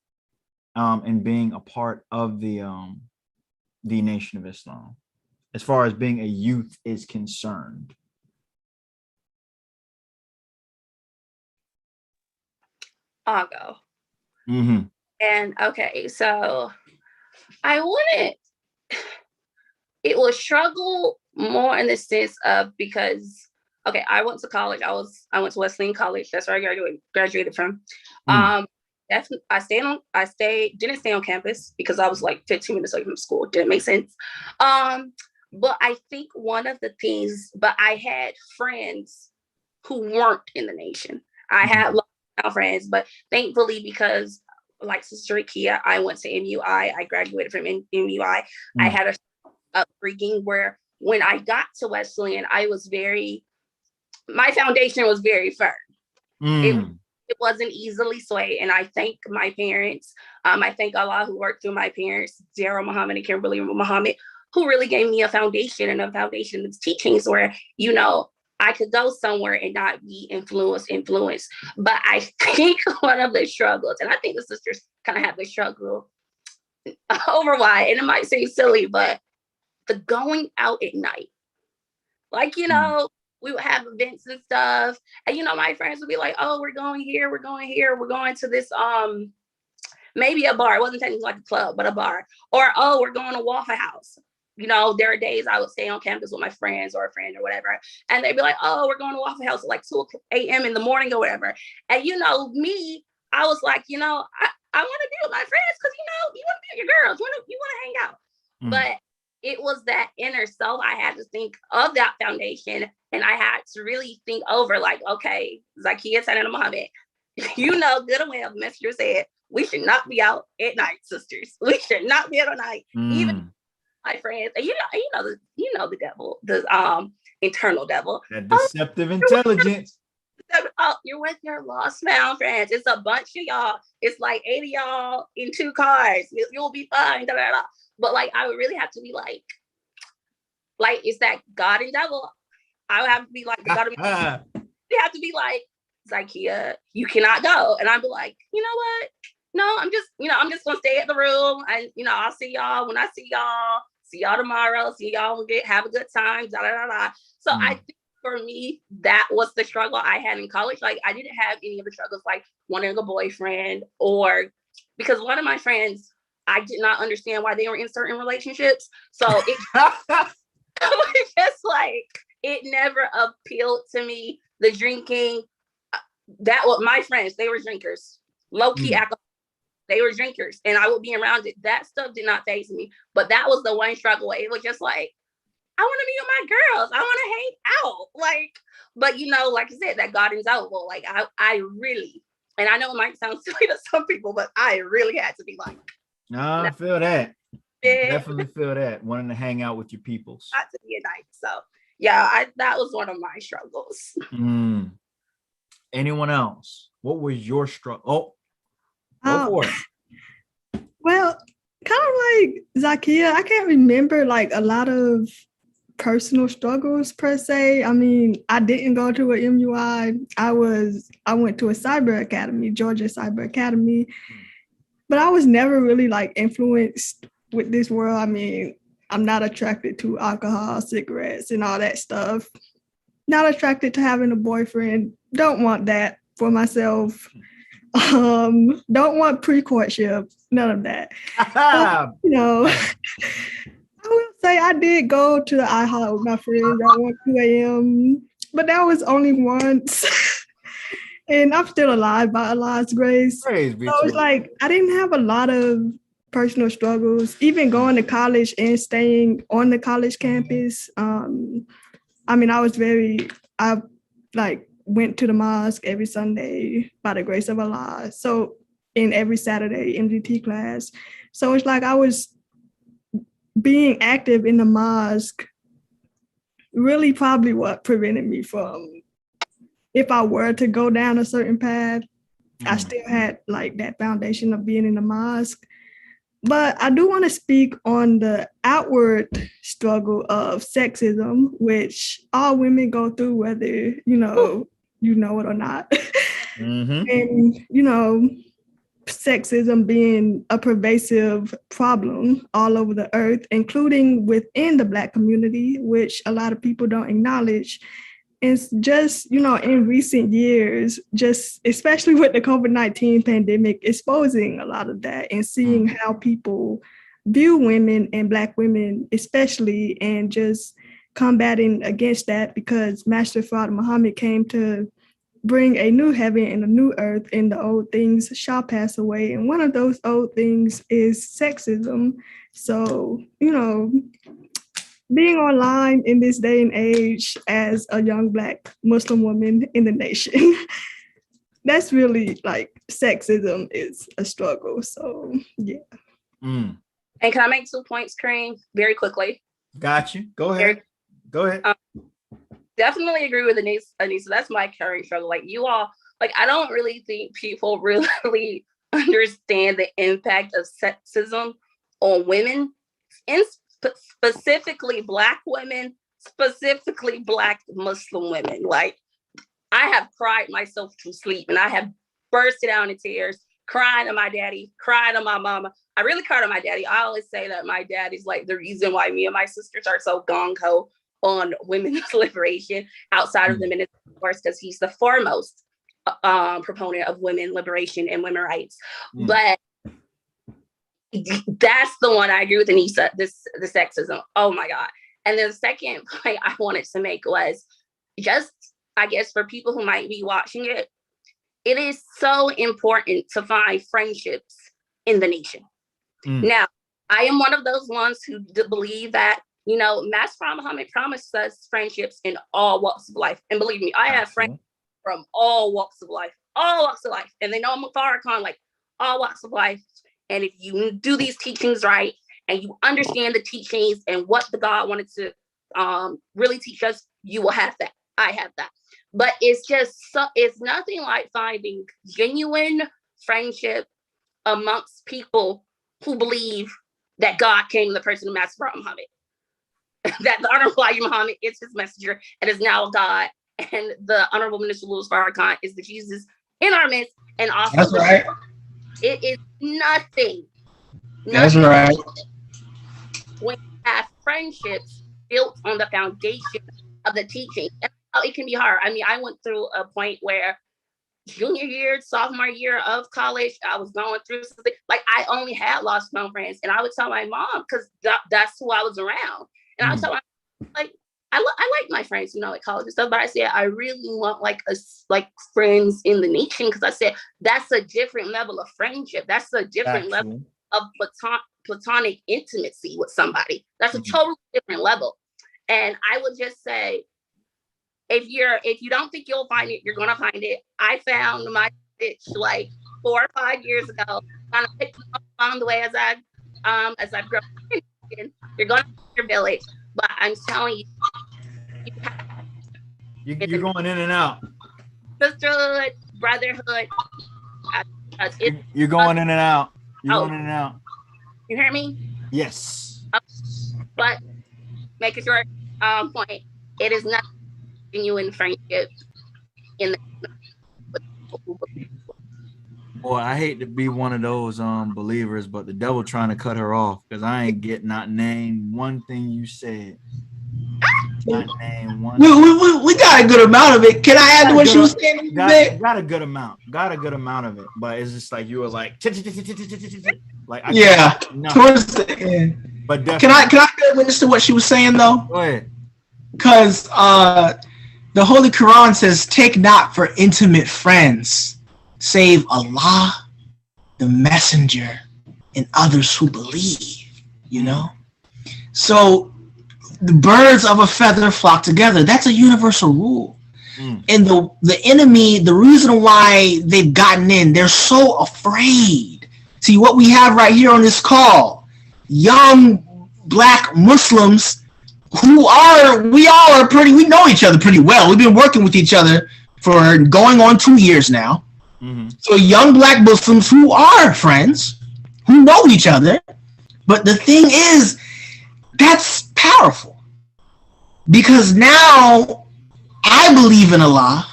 Speaker 1: in being a part of the Nation of Islam, as far as being a youth is concerned?
Speaker 2: I'll go.
Speaker 1: Mm-hmm.
Speaker 2: And okay, so I wouldn't, it was struggle more in the sense of, because okay, I went to college. I went to Wesleyan College. That's where I graduated from. Didn't stay on campus because I was like 15 minutes away from school. Didn't make sense. But I think one of the things, but I had friends who weren't in the nation. I had friends, but thankfully, because like Sister Rakia, I went to MUI. I graduated from MUI. I had a upbringing where when I got to Wesleyan, my foundation was very firm. It wasn't easily swayed. And I thank my parents. I thank Allah who worked through my parents, Zara Muhammad and Kimberly Muhammad, who really gave me a foundation of teachings where, I could go somewhere and not be influenced. But I think one of the struggles, and I think the sisters kind of have the struggle over why, and it might seem silly, but the going out at night. Like, we would have events and stuff. And, my friends would be like, oh, we're going here. We're going to this, maybe a bar. It wasn't technically like a club, but a bar. Or, oh, we're going to Waffle House. There are days I would stay on campus with my friends or a friend or whatever. And they'd be like, oh, we're going to Waffle House at like 2 a.m. in the morning or whatever. And, me, I was like, I want to be with my friends because, you want to be with your girls. You want to hang out. But it was that inner self. I had to think of that foundation. And I had to really think over like, okay, Zakia said and Muhammad, good and well, the messenger said, we should not be out at night, sisters. We should not be out at night. Even my friends, and you know the devil, the internal devil.
Speaker 1: That deceptive intelligence.
Speaker 2: Oh, you're with your lost found friends. It's a bunch of y'all. It's like 8 of y'all in 2 cars. You'll be fine. Da, da, da. But like, I would really have to be like, it's that God and devil. I would have to be like, they have to be like, Zakia, you cannot go. And I'd be like, you know what? No, I'm just gonna stay at the room. And I'll see y'all when I see y'all. See y'all tomorrow. See y'all have a good time. Da, da, da, da. So I think for me, that was the struggle I had in college. Like, I didn't have any of the struggles like wanting a boyfriend, or because one of my friends, I did not understand why they were in certain relationships. So it was just like, it never appealed to me. The drinking, that was my friends. They were drinkers, low key alcohol. They were drinkers, and I would be around it. That stuff did not faze me. But that was the one struggle. It was just like, I want to be with my girls. I want to hang out. Like, but like I said, that God is out. Like I really, and I know it might sound silly to some people, but I really had to be like.
Speaker 1: No, I feel that. Definitely feel that. Wanting to hang out with your peoples.
Speaker 2: Not to be a night. So yeah, that was one of my struggles.
Speaker 1: Anyone else? What was your struggle? Go for it.
Speaker 6: Well, kind of like Zakia, I can't remember like a lot of personal struggles per se. I mean, I didn't go to a MUI. I went to a cyber academy, Georgia Cyber Academy, but I was never really like influenced with this world. I mean, I'm not attracted to alcohol, cigarettes, and all that stuff. Not attracted to having a boyfriend. Don't want that for myself. Don't want pre-courtship. None of that. But, I will say I did go to the IHOP with my friends at 2 a.m., but that was only once. And I'm still alive by Allah's grace. So it's like I didn't have a lot of personal struggles, even going to college and staying on the college campus. I mean, I went to the mosque every Sunday by the grace of Allah. So in every Saturday MDT class. So it's like I was being active in the mosque really probably what prevented me from, if I were to go down a certain path, I still had like that foundation of being in the mosque. But I do want to speak on the outward struggle of sexism, which all women go through, whether you know it or not. And sexism being a pervasive problem all over the earth, including within the Black community, which a lot of people don't acknowledge. It's just, in recent years, just especially with the COVID-19 pandemic, exposing a lot of that and seeing how people view women and Black women, especially, and just combating against that, because Master Fard Muhammad came to bring a new heaven and a new earth, and the old things shall pass away. And one of those old things is sexism. So, being online in this day and age as a young Black Muslim woman in the nation, that's really like sexism is a struggle. So, yeah.
Speaker 2: And can I make 2 points, Kareem, very quickly?
Speaker 1: Got you. Go ahead.
Speaker 2: Definitely agree with Anissa. That's my current struggle. Like you all, like I don't really think people really understand the impact of sexism on women, and specifically Black women, specifically Black Muslim women. Like I have cried myself to sleep, and I have bursted out in tears, crying to my daddy, crying to my mama. I really cry to my daddy. I always say that my daddy's like the reason why me and my sisters are so gung-ho on women's liberation outside of the ministry, of course, because he's the foremost proponent of women liberation and women rights. But that's the one I agree with Anissa, the sexism. Oh my God. And then the second point I wanted to make was just, I guess, for people who might be watching it, it is so important to find friendships in the nation. Now, I am one of those ones who believe that, Master Muhammad promised us friendships in all walks of life. And believe me, I have friends from all walks of life. And they know I'm a Farrakhan, like all walks of life. And if you do these teachings right, and you understand the teachings and what the God wanted to really teach us, you will have that. I have that. But it's nothing like finding genuine friendship amongst people who believe that God came in the person of Master Muhammad. That the Honorable Elijah Muhammad is his messenger and is now God, and the Honorable Minister Louis Farrakhan is the Jesus in our midst. And also,
Speaker 5: that's right.
Speaker 2: It is nothing.
Speaker 5: That's right.
Speaker 2: When you have friendships built on the foundation of the teaching, and it can be hard. I mean, I went through a point where junior year, sophomore year of college, I was going through something. Like I only had lost known friends, and I would tell my mom because that's who I was around. And I was telling her, like, I like my friends, at college and stuff, but I said, I really want like friends in the nation, because I said, that's a different level of friendship. That's a different level of platonic intimacy with somebody. That's a totally different level. And I would just say, if you don't think you'll find it, you're going to find it. I found my bitch like 4 or 5 years ago, kind of picked up along the way as I've grown. You're going to your village, but I'm telling you,
Speaker 1: you're going in and out.
Speaker 2: Sisterhood, brotherhood.
Speaker 1: You're going in and out. You're going in and out.
Speaker 2: You hear me?
Speaker 1: Yes.
Speaker 2: But make a short point. It is not genuine friendship in the.
Speaker 1: Boy, I hate to be one of those believers, but the devil trying to cut her off, because I ain't not named one thing you said. Not named one.
Speaker 5: We got a good amount of it. Can I add to what she was saying?
Speaker 1: Got a good amount. Got a good amount of it, but it's just like you were like, like
Speaker 5: towards the end.
Speaker 1: But
Speaker 5: can I bear witness to what she was saying though?
Speaker 1: Go ahead.
Speaker 5: Because the Holy Quran says, "Take not for intimate friends save Allah, the Messenger, and others who believe." So the birds of a feather flock together. That's a universal rule. And the enemy, the reason why they've gotten in, they're so afraid. See, what we have right here on this call, young Black Muslims we know each other pretty well. We've been working with each other for going on 2 years now. So young Black Muslims who are friends, who know each other. But the thing is, that's powerful. Because now I believe in Allah,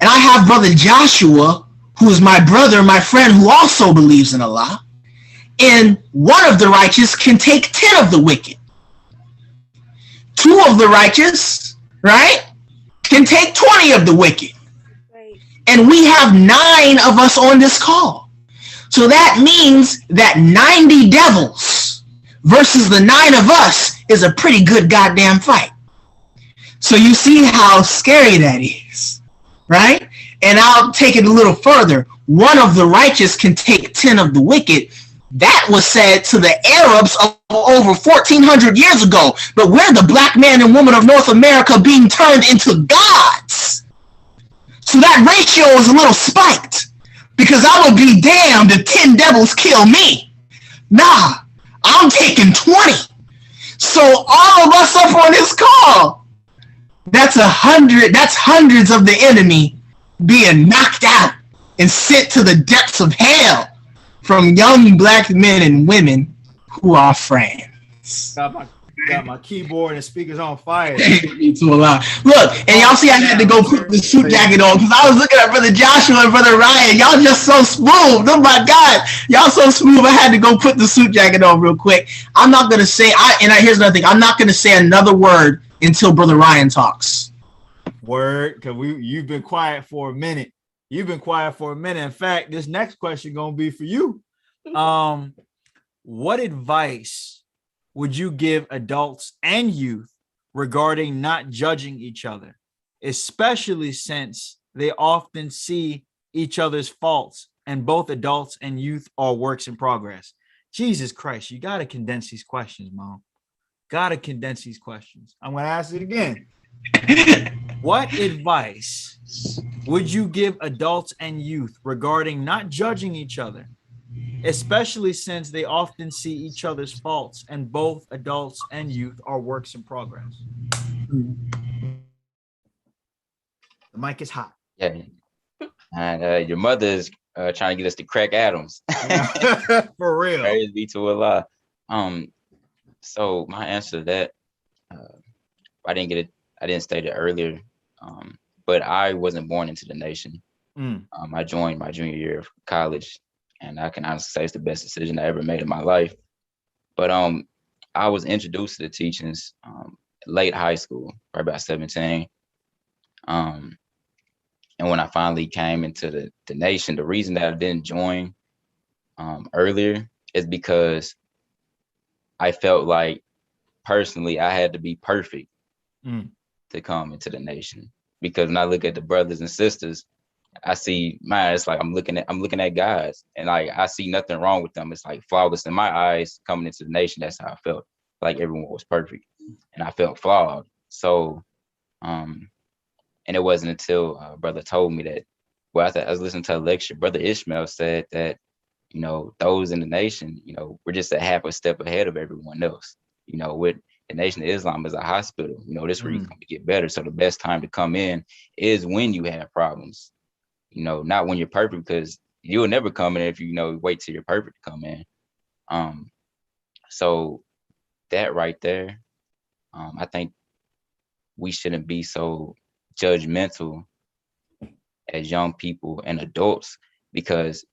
Speaker 5: and I have brother Joshua, who is my brother, my friend, who also believes in Allah. And one of the righteous can take 10 of the wicked. 2 of the righteous, right, can take 20 of the wicked. Right. And we have 9 of us on this call. So that means that 90 devils versus the 9 of us is a pretty good goddamn fight. So you see how scary that is, right? And I'll take it a little further. 1 of the righteous can take 10 of the wicked. That was said to the Arabs of over 1,400 years ago. But we're the Black man and woman of North America being turned into gods. So that ratio is a little spiked. Because I would be damned if 10 devils kill me. Nah, I'm taking 20. So all of us up on this call, that's 100. That's hundreds of the enemy being knocked out and sent to the depths of hell from young Black men and women who are friends.
Speaker 1: Got my keyboard and speakers on fire.
Speaker 5: Look, and y'all see I had to go put the suit jacket on because I was looking at brother Joshua and brother Ryan. Y'all just so smooth. Oh my God, y'all so smooth. I had to go put the suit jacket on real quick. I'm not gonna say. Here's another thing. I'm not gonna say another word until brother Ryan talks.
Speaker 1: Word, because you've been quiet for a minute. In fact, this next question gonna be for you. What advice would you give adults and youth regarding not judging each other, especially since they often see each other's faults and both adults and youth are works in progress? Jesus Christ, you got to condense these questions, Mom. Got to condense these questions. I'm going to ask it again. What advice would you give adults and youth regarding not judging each other, especially since they often see each other's faults and both adults and youth are works in progress? The mic is hot.
Speaker 4: Yeah. And your mother is trying to get us to crack Adams.
Speaker 1: For real.
Speaker 4: Praise be to Allah. So my answer to that, I didn't state it earlier, but I wasn't born into the nation. I joined my junior year of college, and I can honestly say it's the best decision I ever made in my life. But I was introduced to the teachings late high school, probably about 17. And when I finally came into the nation, the reason that I didn't join earlier is because I felt like personally I had to be perfect to come into the nation. Because when I look at the brothers and sisters, I see, man, it's like I'm looking at guys, and I see nothing wrong with them. It's like flawless in my eyes coming into the nation. That's how I felt. Like everyone was perfect, and I felt flawed. So, and it wasn't until brother told me that. Well, I was listening to a lecture. Brother Ishmael said that, those in the nation, we're just a half a step ahead of everyone else. With the Nation of Islam is a hospital. This is where you're going to get better. So the best time to come in is when you have problems. Not when you're perfect, because you'll never come in if you wait till you're perfect to come in. So that right there, I think we shouldn't be so judgmental as young people and adults, because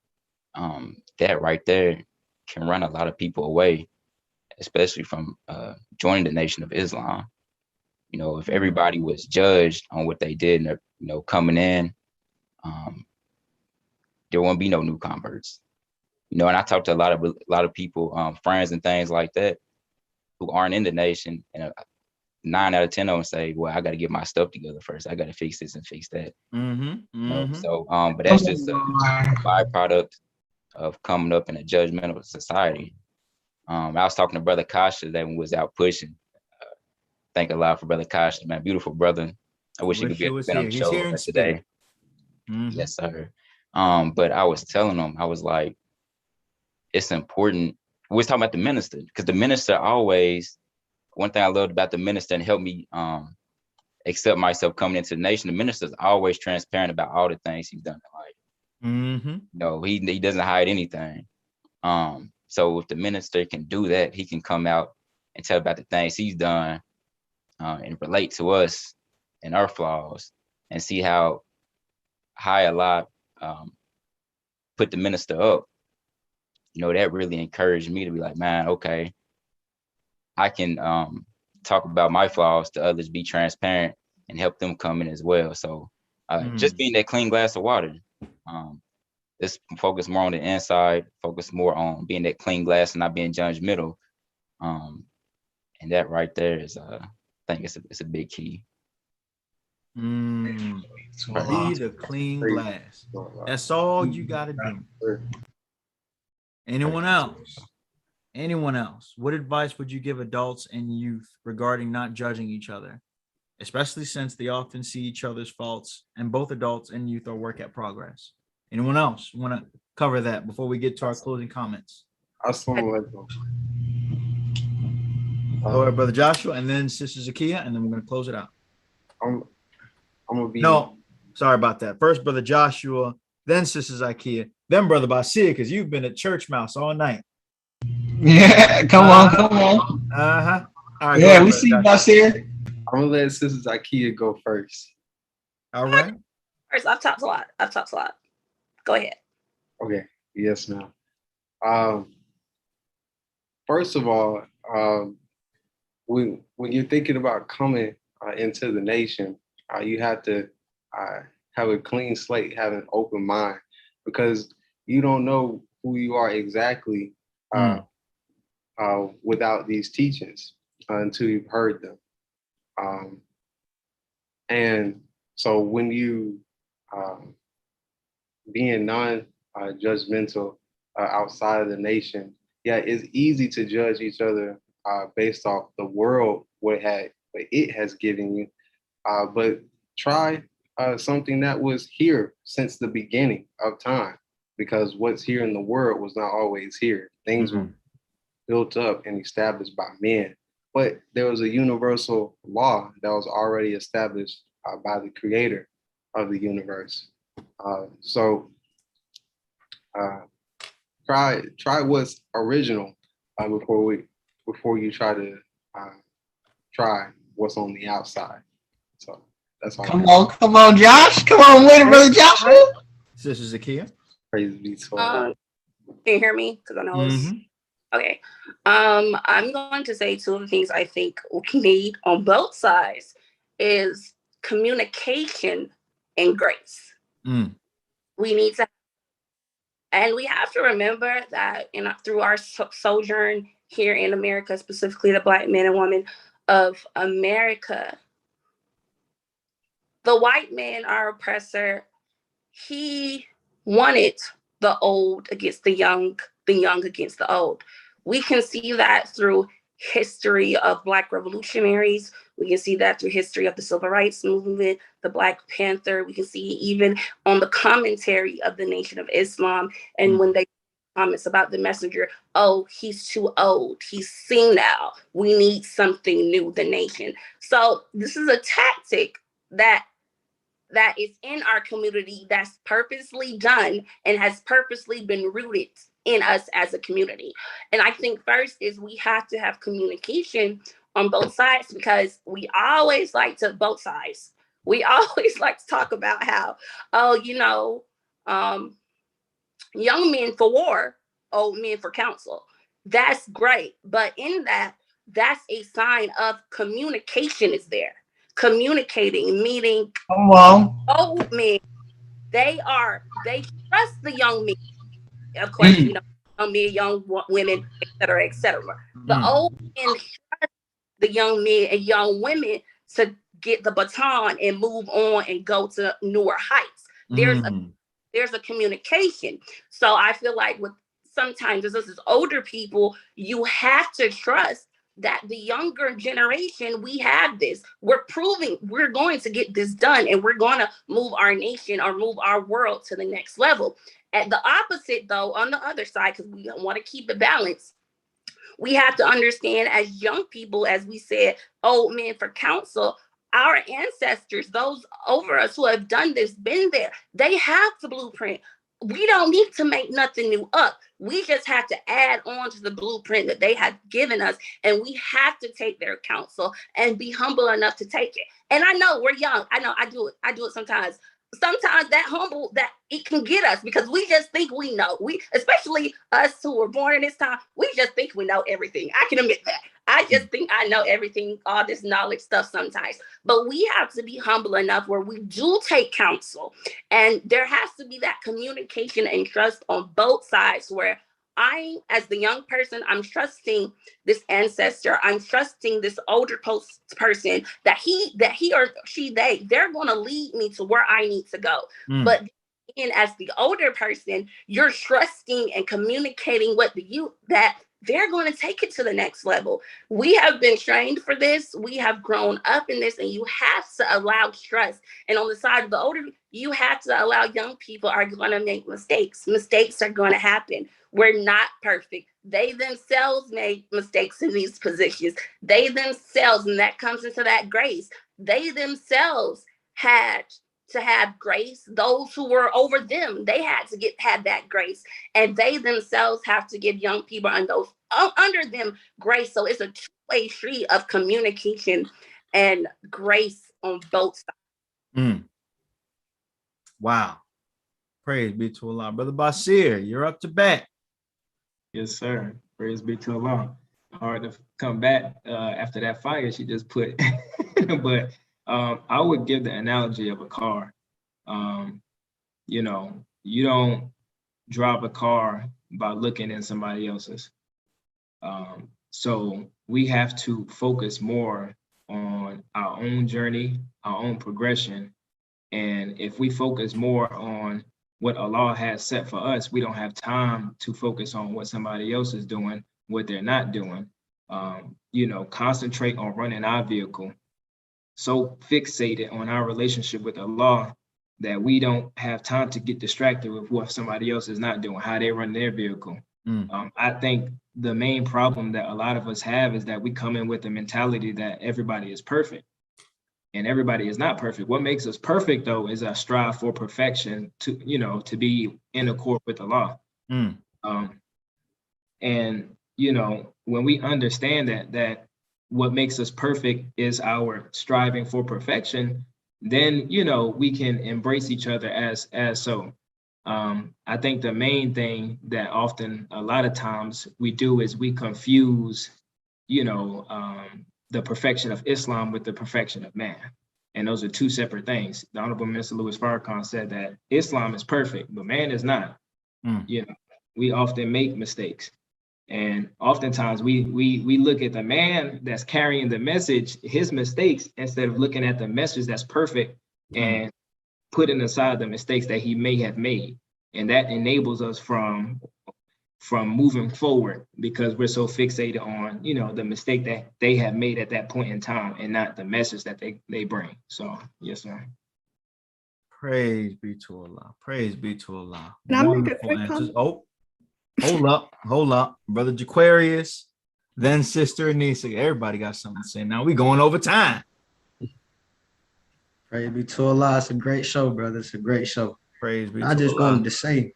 Speaker 4: that right there can run a lot of people away, especially from joining the Nation of Islam. If everybody was judged on what they did and coming in, there won't be no new converts. And I talked to a lot of people, friends and things like that, who aren't in the nation, and 9 out of 10 of them say, "Well, I got to get my stuff together first. I got to fix this and fix that." So, but that's just a byproduct of coming up in a judgmental society. I was talking to Brother Kasha that when we was out pushing. Thank Allah for Brother Kasha, man, beautiful brother. I wish he could
Speaker 1: Wish he
Speaker 4: been
Speaker 1: was
Speaker 4: on
Speaker 1: here.
Speaker 4: the
Speaker 1: He's here
Speaker 4: show
Speaker 1: in
Speaker 4: today.
Speaker 1: spirit. Mhm.
Speaker 4: Yes, sir. But I was telling him, I was like, it's important. We was talking about the minister, because the minister always, one thing I loved about the minister and helped me accept myself coming into the nation, the minister is always transparent about all the things he's done in life.
Speaker 1: Mm-hmm.
Speaker 4: No, he doesn't hide anything. So if the minister can do that, he can come out and tell about the things he's done and relate to us and our flaws and see how high a lot put the minister up. That really encouraged me to be like, man, okay, I can talk about my flaws to others, be transparent, and help them come in as well. So just being that clean glass of water. Let's focus more on the inside, focus more on being that clean glass and not being judgmental. And that right there is, I think it's a big key.
Speaker 1: Be the clean glass. That's all you got to do. Anyone else? Anyone else? What advice would you give adults and youth regarding not judging each other, especially since they often see each other's faults and both adults and youth are work at progress? Anyone else want to cover that before we get to our closing comments?
Speaker 3: Assalamu alaikum.
Speaker 1: Go ahead, Brother Joshua, and then Sister Zakia, and then we're going to close it out.
Speaker 3: I'm gonna be.
Speaker 1: No, sorry about that. First, Brother Joshua, then Sister Zakia, then Brother Basia, because you've been at Church Mouse all night.
Speaker 5: Yeah, come on.
Speaker 1: All right.
Speaker 5: Yeah,
Speaker 1: ahead,
Speaker 5: we see you, Basia.
Speaker 3: I'm gonna let Sister Zakia go first.
Speaker 1: All right.
Speaker 2: First, I've talked a lot. Go ahead.
Speaker 3: Okay. Yes, ma'am. First of all, when you're thinking about coming into the nation, you have to have a clean slate, have an open mind, because you don't know who you are exactly without these teachings until you've heard them. And so when you being non-judgmental outside of the nation, yeah, it's easy to judge each other based off the world, what it has given you. But try something that was here since the beginning of time, because what's here in the world was not always here. Things were built up and established by men, but there was a universal law that was already established by the creator of the universe. So try what's original before you try to try what's on the outside. So that's all.
Speaker 5: Come on, Josh. Come on, wait, Brother Joshua.
Speaker 1: Sister Zakia.
Speaker 3: Praise be to Allah.
Speaker 2: Can you hear me? Because I know it's okay. I'm going to say two of the things I think we need on both sides is communication and grace. We need to, and we have to remember that through our sojourn here in America, specifically the Black men and women of America, the white man, our oppressor, he wanted the old against the young against the old. We can see that through history of Black revolutionaries. We can see that through history of the Civil Rights Movement, the Black Panther. We can see even on the commentary of the Nation of Islam. And when they comments about the messenger, oh, he's too old, he's senile, we need something new, the nation. So this is a tactic that is in our community, that's purposely done and has purposely been rooted in us as a community. And I think first is we have to have communication on both sides, because we always like to talk about how, young men for war, old men for counsel. That's great. But in that's a sign of communication is there. Communicating, meaning old men, they trust the young men. Of course, young men, young women, etc., etc. The old men trust the young men and young women to get the baton and move on and go to newer heights. There's a communication. So I feel like sometimes as older people, you have to trust that the younger generation, we have this. We're proving we're going to get this done, and we're going to move our nation or move our world to the next level. At the opposite, though, on the other side, because we want to keep it balanced, we have to understand as young people, as we said, old men for counsel, our ancestors, those over us who have done this, been there, they have the blueprint. We don't need to make nothing new up. We just have to add on to the blueprint that they have given us. And we have to take their counsel and be humble enough to take it. And I know we're young. I know I do it. I do it sometimes. Sometimes that humble, that it can get us because we just think we know. We, especially us who were born in this time, we just think we know everything. I can admit that. I just think I know everything, all this knowledge stuff sometimes. But we have to be humble enough where we do take counsel. And there has to be that communication and trust on both sides where I, as the young person, I'm trusting this ancestor. I'm trusting this older person that he or she, they're going to lead me to where I need to go. But then as the older person, you're trusting and communicating with the youth that they're going to take it to the next level. We have been trained for this. We have grown up in this, and you have to allow trust. And on the side of the older, you have to allow young people are going to make mistakes. Mistakes are going to happen. We're not perfect. They themselves made mistakes in these positions. They themselves, and that comes into that grace, they themselves had to have grace. Those who were over them, they had that grace, and they themselves have to give young people and those under them grace. So it's a two-way street of communication and grace on both sides.
Speaker 1: Wow. Praise be to Allah. Brother Basir, you're up to bat.
Speaker 9: Yes, sir. Praise be to Allah. Hard to come back after that fire she just put. But I would give the analogy of a car. You know, you don't drive a car by looking in somebody else's. So we have to focus more on our own journey, our own progression. And if we focus more on what Allah has set for us, we don't have time to focus on what somebody else is doing, what they're not doing. You know, concentrate on running our vehicle. So fixated on our relationship with Allah that we don't have time to get distracted with what somebody else is not doing, how they run their vehicle. I think the main problem that a lot of us have is that we come in with the mentality that everybody is perfect. And everybody is not perfect. What makes us perfect, though, is our strive for perfection to, you know, to be in accord with Allah. And, you know, when we understand that what makes us perfect is our striving for perfection, then, you know, we can embrace each other as so. I think the main thing that often, a lot of times we do is we confuse, you know, the perfection of Islam with the perfection of man. And those are two separate things. The Honorable Minister Louis Farrakhan said that Islam is perfect, but man is not. You know, we often make mistakes. And oftentimes we look at the man that's carrying the message, his mistakes, instead of looking at the message that's perfect and putting aside the mistakes that he may have made. And that enables us from moving forward because we're so fixated on, you know, the mistake that they have made at that point in time and not the message that they bring. So, yes, sir.
Speaker 1: Praise be to Allah. Praise be to Allah.
Speaker 6: Can I make a
Speaker 1: Wonderful
Speaker 6: quick
Speaker 1: answers.
Speaker 6: comment?
Speaker 1: Oh, hold up. Brother Jaquarius, then Sister Anissa. Everybody got something to say. Now we going over time.
Speaker 8: Praise be to Allah. It's a great show, brother. It's a great show.
Speaker 1: Praise be to
Speaker 8: I just
Speaker 1: Allah.
Speaker 8: wanted to say,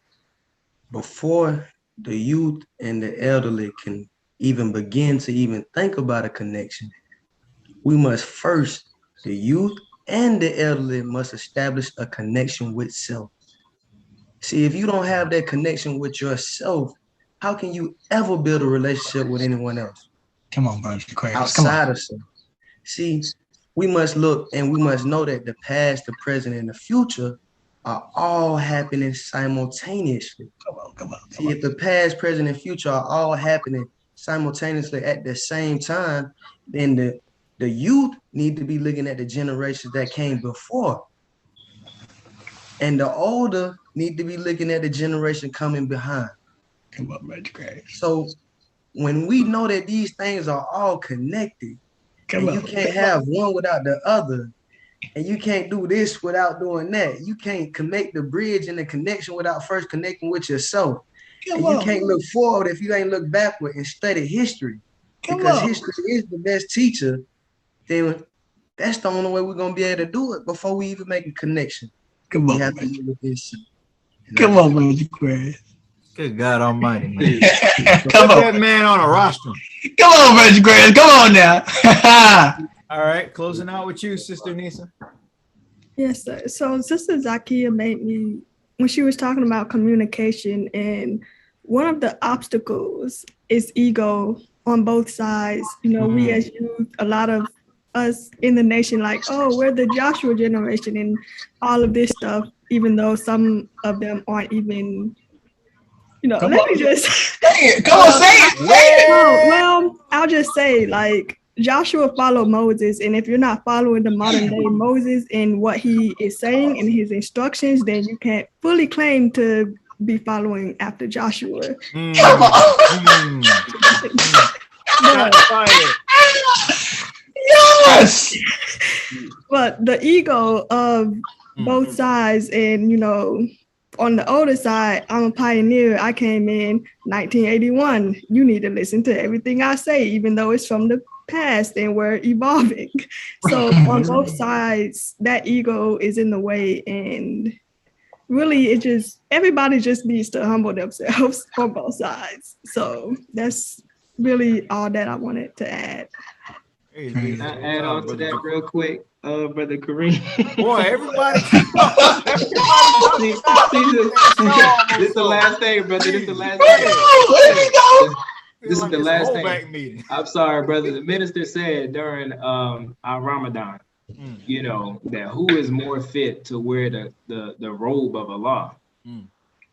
Speaker 8: before the youth and the elderly can even begin to even think about a connection, we must first, the youth and the elderly must establish a connection with self. See, if you don't have that connection with yourself, how can you ever build a relationship with anyone else?
Speaker 5: Come on, bro.
Speaker 8: Outside of self. See, we must look and we must know that the past, the present, and the future are all happening simultaneously.
Speaker 5: Come on.
Speaker 8: See, if the past, present, and future are all happening simultaneously at the same time, then the youth need to be looking at the generations that came before. And the older need to be looking at the generation coming behind.
Speaker 5: Come on, Reggie Gray.
Speaker 8: So when we know that these things are all connected, and you can't
Speaker 5: Come
Speaker 8: have one without the other, and you can't do this without doing that. You can't connect the bridge and the connection without first connecting with yourself. And you can't look forward if you ain't look backward and study history. Because history is the best teacher. Then that's the only way we're gonna be able to do it before we even make a connection.
Speaker 5: Come on,
Speaker 8: we have to do with this.
Speaker 5: Come on, Magic Chris.
Speaker 1: Good God Almighty, man.
Speaker 5: Come
Speaker 1: Put
Speaker 5: on.
Speaker 1: that man on a roster.
Speaker 5: Come on, Magic Chris. Come on now.
Speaker 1: All right, closing out with you, Sister Nisa.
Speaker 6: Yes, sir. So Sister Zakia made me, when she was talking about communication, and one of the obstacles is ego on both sides. You know, we as youth, a lot of us in the nation, like, oh, we're the Joshua generation and all of this stuff, even though some of them aren't even, you know,
Speaker 5: Come
Speaker 6: let
Speaker 5: on.
Speaker 6: me just
Speaker 5: Say it. Come on, say it.
Speaker 6: well, I'll just say, like, Joshua followed Moses, and if you're not following the modern day Moses and what he is saying and his instructions, then you can't fully claim to be following after Joshua.
Speaker 5: Come on. Yes.
Speaker 6: But the ego of both sides, and, you know, on the older side, I'm a pioneer. I came in 1981. You need to listen to everything I say, even though it's from the past and we're evolving. So on both sides, that ego is in the way, and really everybody just needs to humble themselves on both sides. So that's really all that I wanted to add.
Speaker 9: Can I add on to that real quick, Brother Kareem?
Speaker 1: Boy, everybody.
Speaker 9: This is the last thing, brother. This is the last thing. This is the last thing. I'm sorry, brother. The minister said during our Ramadan, you know, that who is more fit to wear the robe of Allah.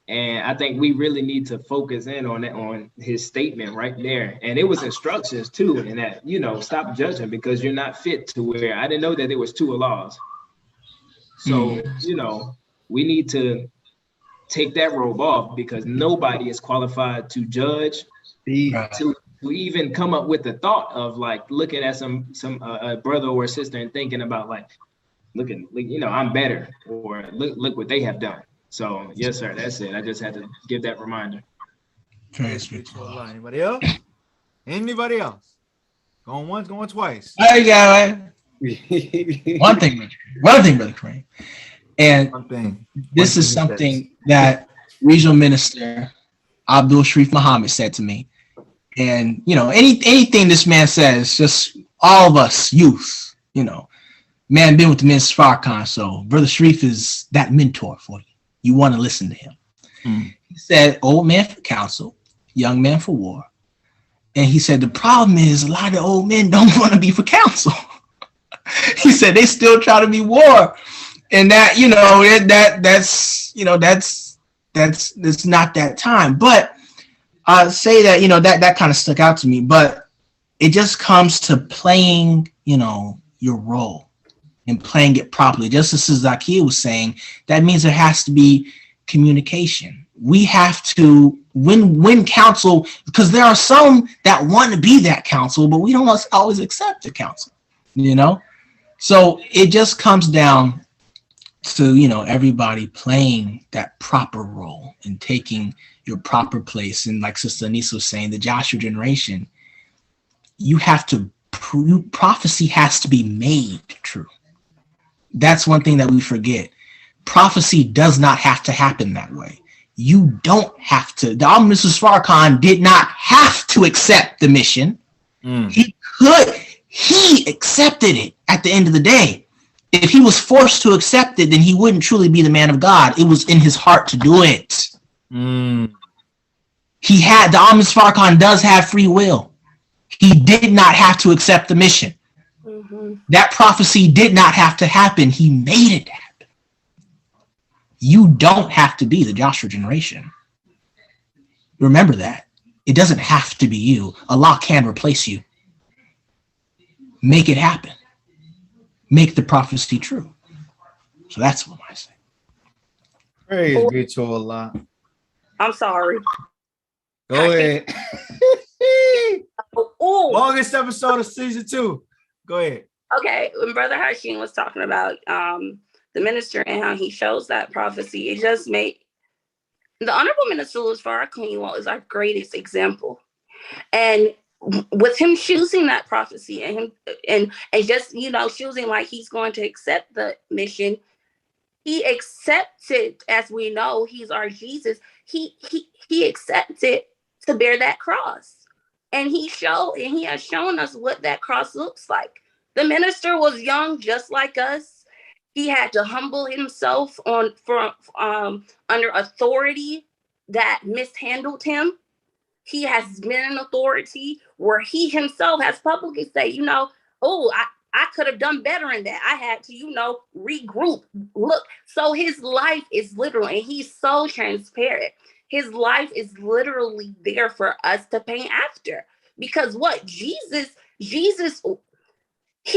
Speaker 9: And I think we really need to focus in on that, on his statement right there. And it was instructions too, and that, you know, stop judging because you're not fit to wear. I didn't know that there was two Allahs. So, you know, we need to take that robe off because nobody is qualified to judge, to even come up with the thought of like looking at some brother or sister and thinking about like, looking, you know, I'm better, or look what they have done. So yes, sir, that's it. I just had to give that reminder.
Speaker 1: Anybody else? Anybody else? Going once, going twice.
Speaker 5: I got it. One thing, Brother Kareem. And this is something that Regional Minister Abdul Sharif Muhammad said to me. And, you know, anything this man says, just all of us youth, you know, man been with the Minister Farrakhan, so Brother Sharif is that mentor for you. You want to listen to him. He said, old man for counsel, young man for war. And he said, the problem is a lot of old men don't want to be for counsel. He said, they still try to be war. And that, you know, that's not that time. But I say that, you know, that kind of stuck out to me, but it just comes to playing, you know, your role and playing it properly. Just as Zakia was saying, that means there has to be communication. We have to win counsel, because there are some that want to be that counsel, but we don't always accept the counsel, you know? So it just comes down to, you know, everybody playing that proper role and taking your proper place. And like Sister Anissa was saying, the Joshua generation, you have to prophecy has to be made true. That's one thing that we forget. Prophecy does not have to happen that way. You don't have to. The Mrs. Farrakhan did not have to accept the mission. He accepted it at the end of the day. If he was forced to accept it, then he wouldn't truly be the man of God. It was in his heart to do it. He had, the Mrs. Farrakhan does have free will. He did not have to accept the mission. That prophecy did not have to happen. He made it happen. You don't have to be the Joshua generation. Remember that. It doesn't have to be you. Allah can replace you. Make it happen. Make the prophecy true. So that's what I say.
Speaker 1: Praise be to Allah.
Speaker 2: I'm sorry.
Speaker 1: Go ahead. Longest episode of season 2. Go ahead.
Speaker 2: Okay, when Brother Hashim was talking about the minister and how he shows that prophecy, it just made the Honorable Minister Louis Farrakhan is our greatest example. And with him choosing that prophecy and him and just choosing like he's going to accept the mission, he accepted, as we know, he's our Jesus. He accepted to bear that cross, and he has shown us what that cross looks like. The minister was young, just like us. He had to humble himself under authority that mishandled him. He has been in authority where he himself has publicly said, I could have done better in that. I had to, regroup. Look, so his life is literal, and he's so transparent. His life is literally there for us to paint after. Because Jesus, he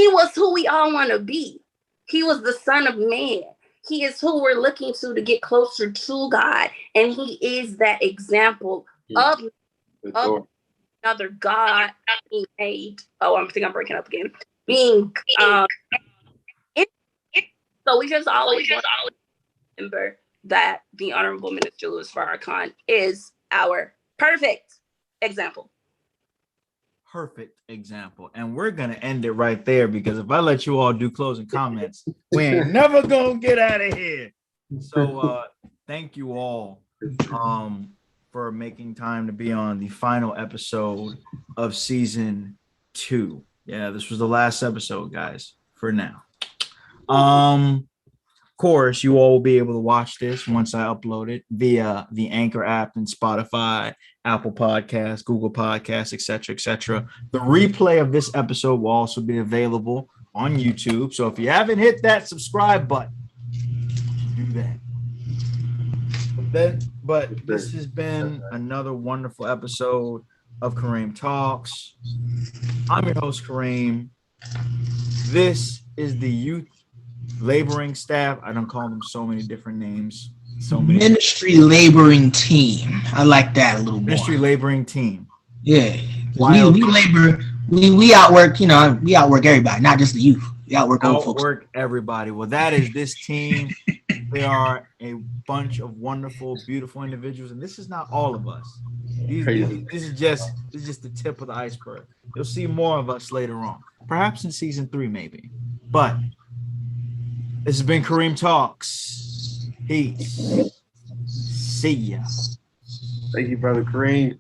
Speaker 2: was who we all want to be. He was the Son of Man. He is who we're looking to get closer to God. And he is that example of another God being made. Oh, I think I'm breaking up again. Being so we just always remember that the Honorable Minister Louis Farrakhan is our perfect example.
Speaker 1: Perfect example. And we're gonna end it right there, because if I let you all do closing comments, we ain't never gonna get out of here. So thank you all for making time to be on the final episode of season 2. Yeah, this was the last episode, guys, for now. Of course, you all will be able to watch this once I upload it via the Anchor app and Spotify, Apple Podcasts, Google Podcasts, etc. The replay of this episode will also be available on YouTube. So if you haven't hit that subscribe button, do that. But this has been another wonderful episode of Kareem Talks. I'm your host, Kareem. This is the youth laboring staff. I don't call them so many different names.
Speaker 5: Ministry laboring team. I like that a little more.
Speaker 1: Ministry laboring team.
Speaker 5: Yeah. We labor. We outwork. We outwork everybody, not just the youth. We outwork old folks.
Speaker 1: Outwork everybody. Well, that is this team. They are a bunch of wonderful, beautiful individuals, and this is not all of us. This is just the tip of the iceberg. You'll see more of us later on, perhaps in season 3, maybe. But this has been Kareem Talks. Peace. See ya.
Speaker 3: Thank you, Brother Kareem.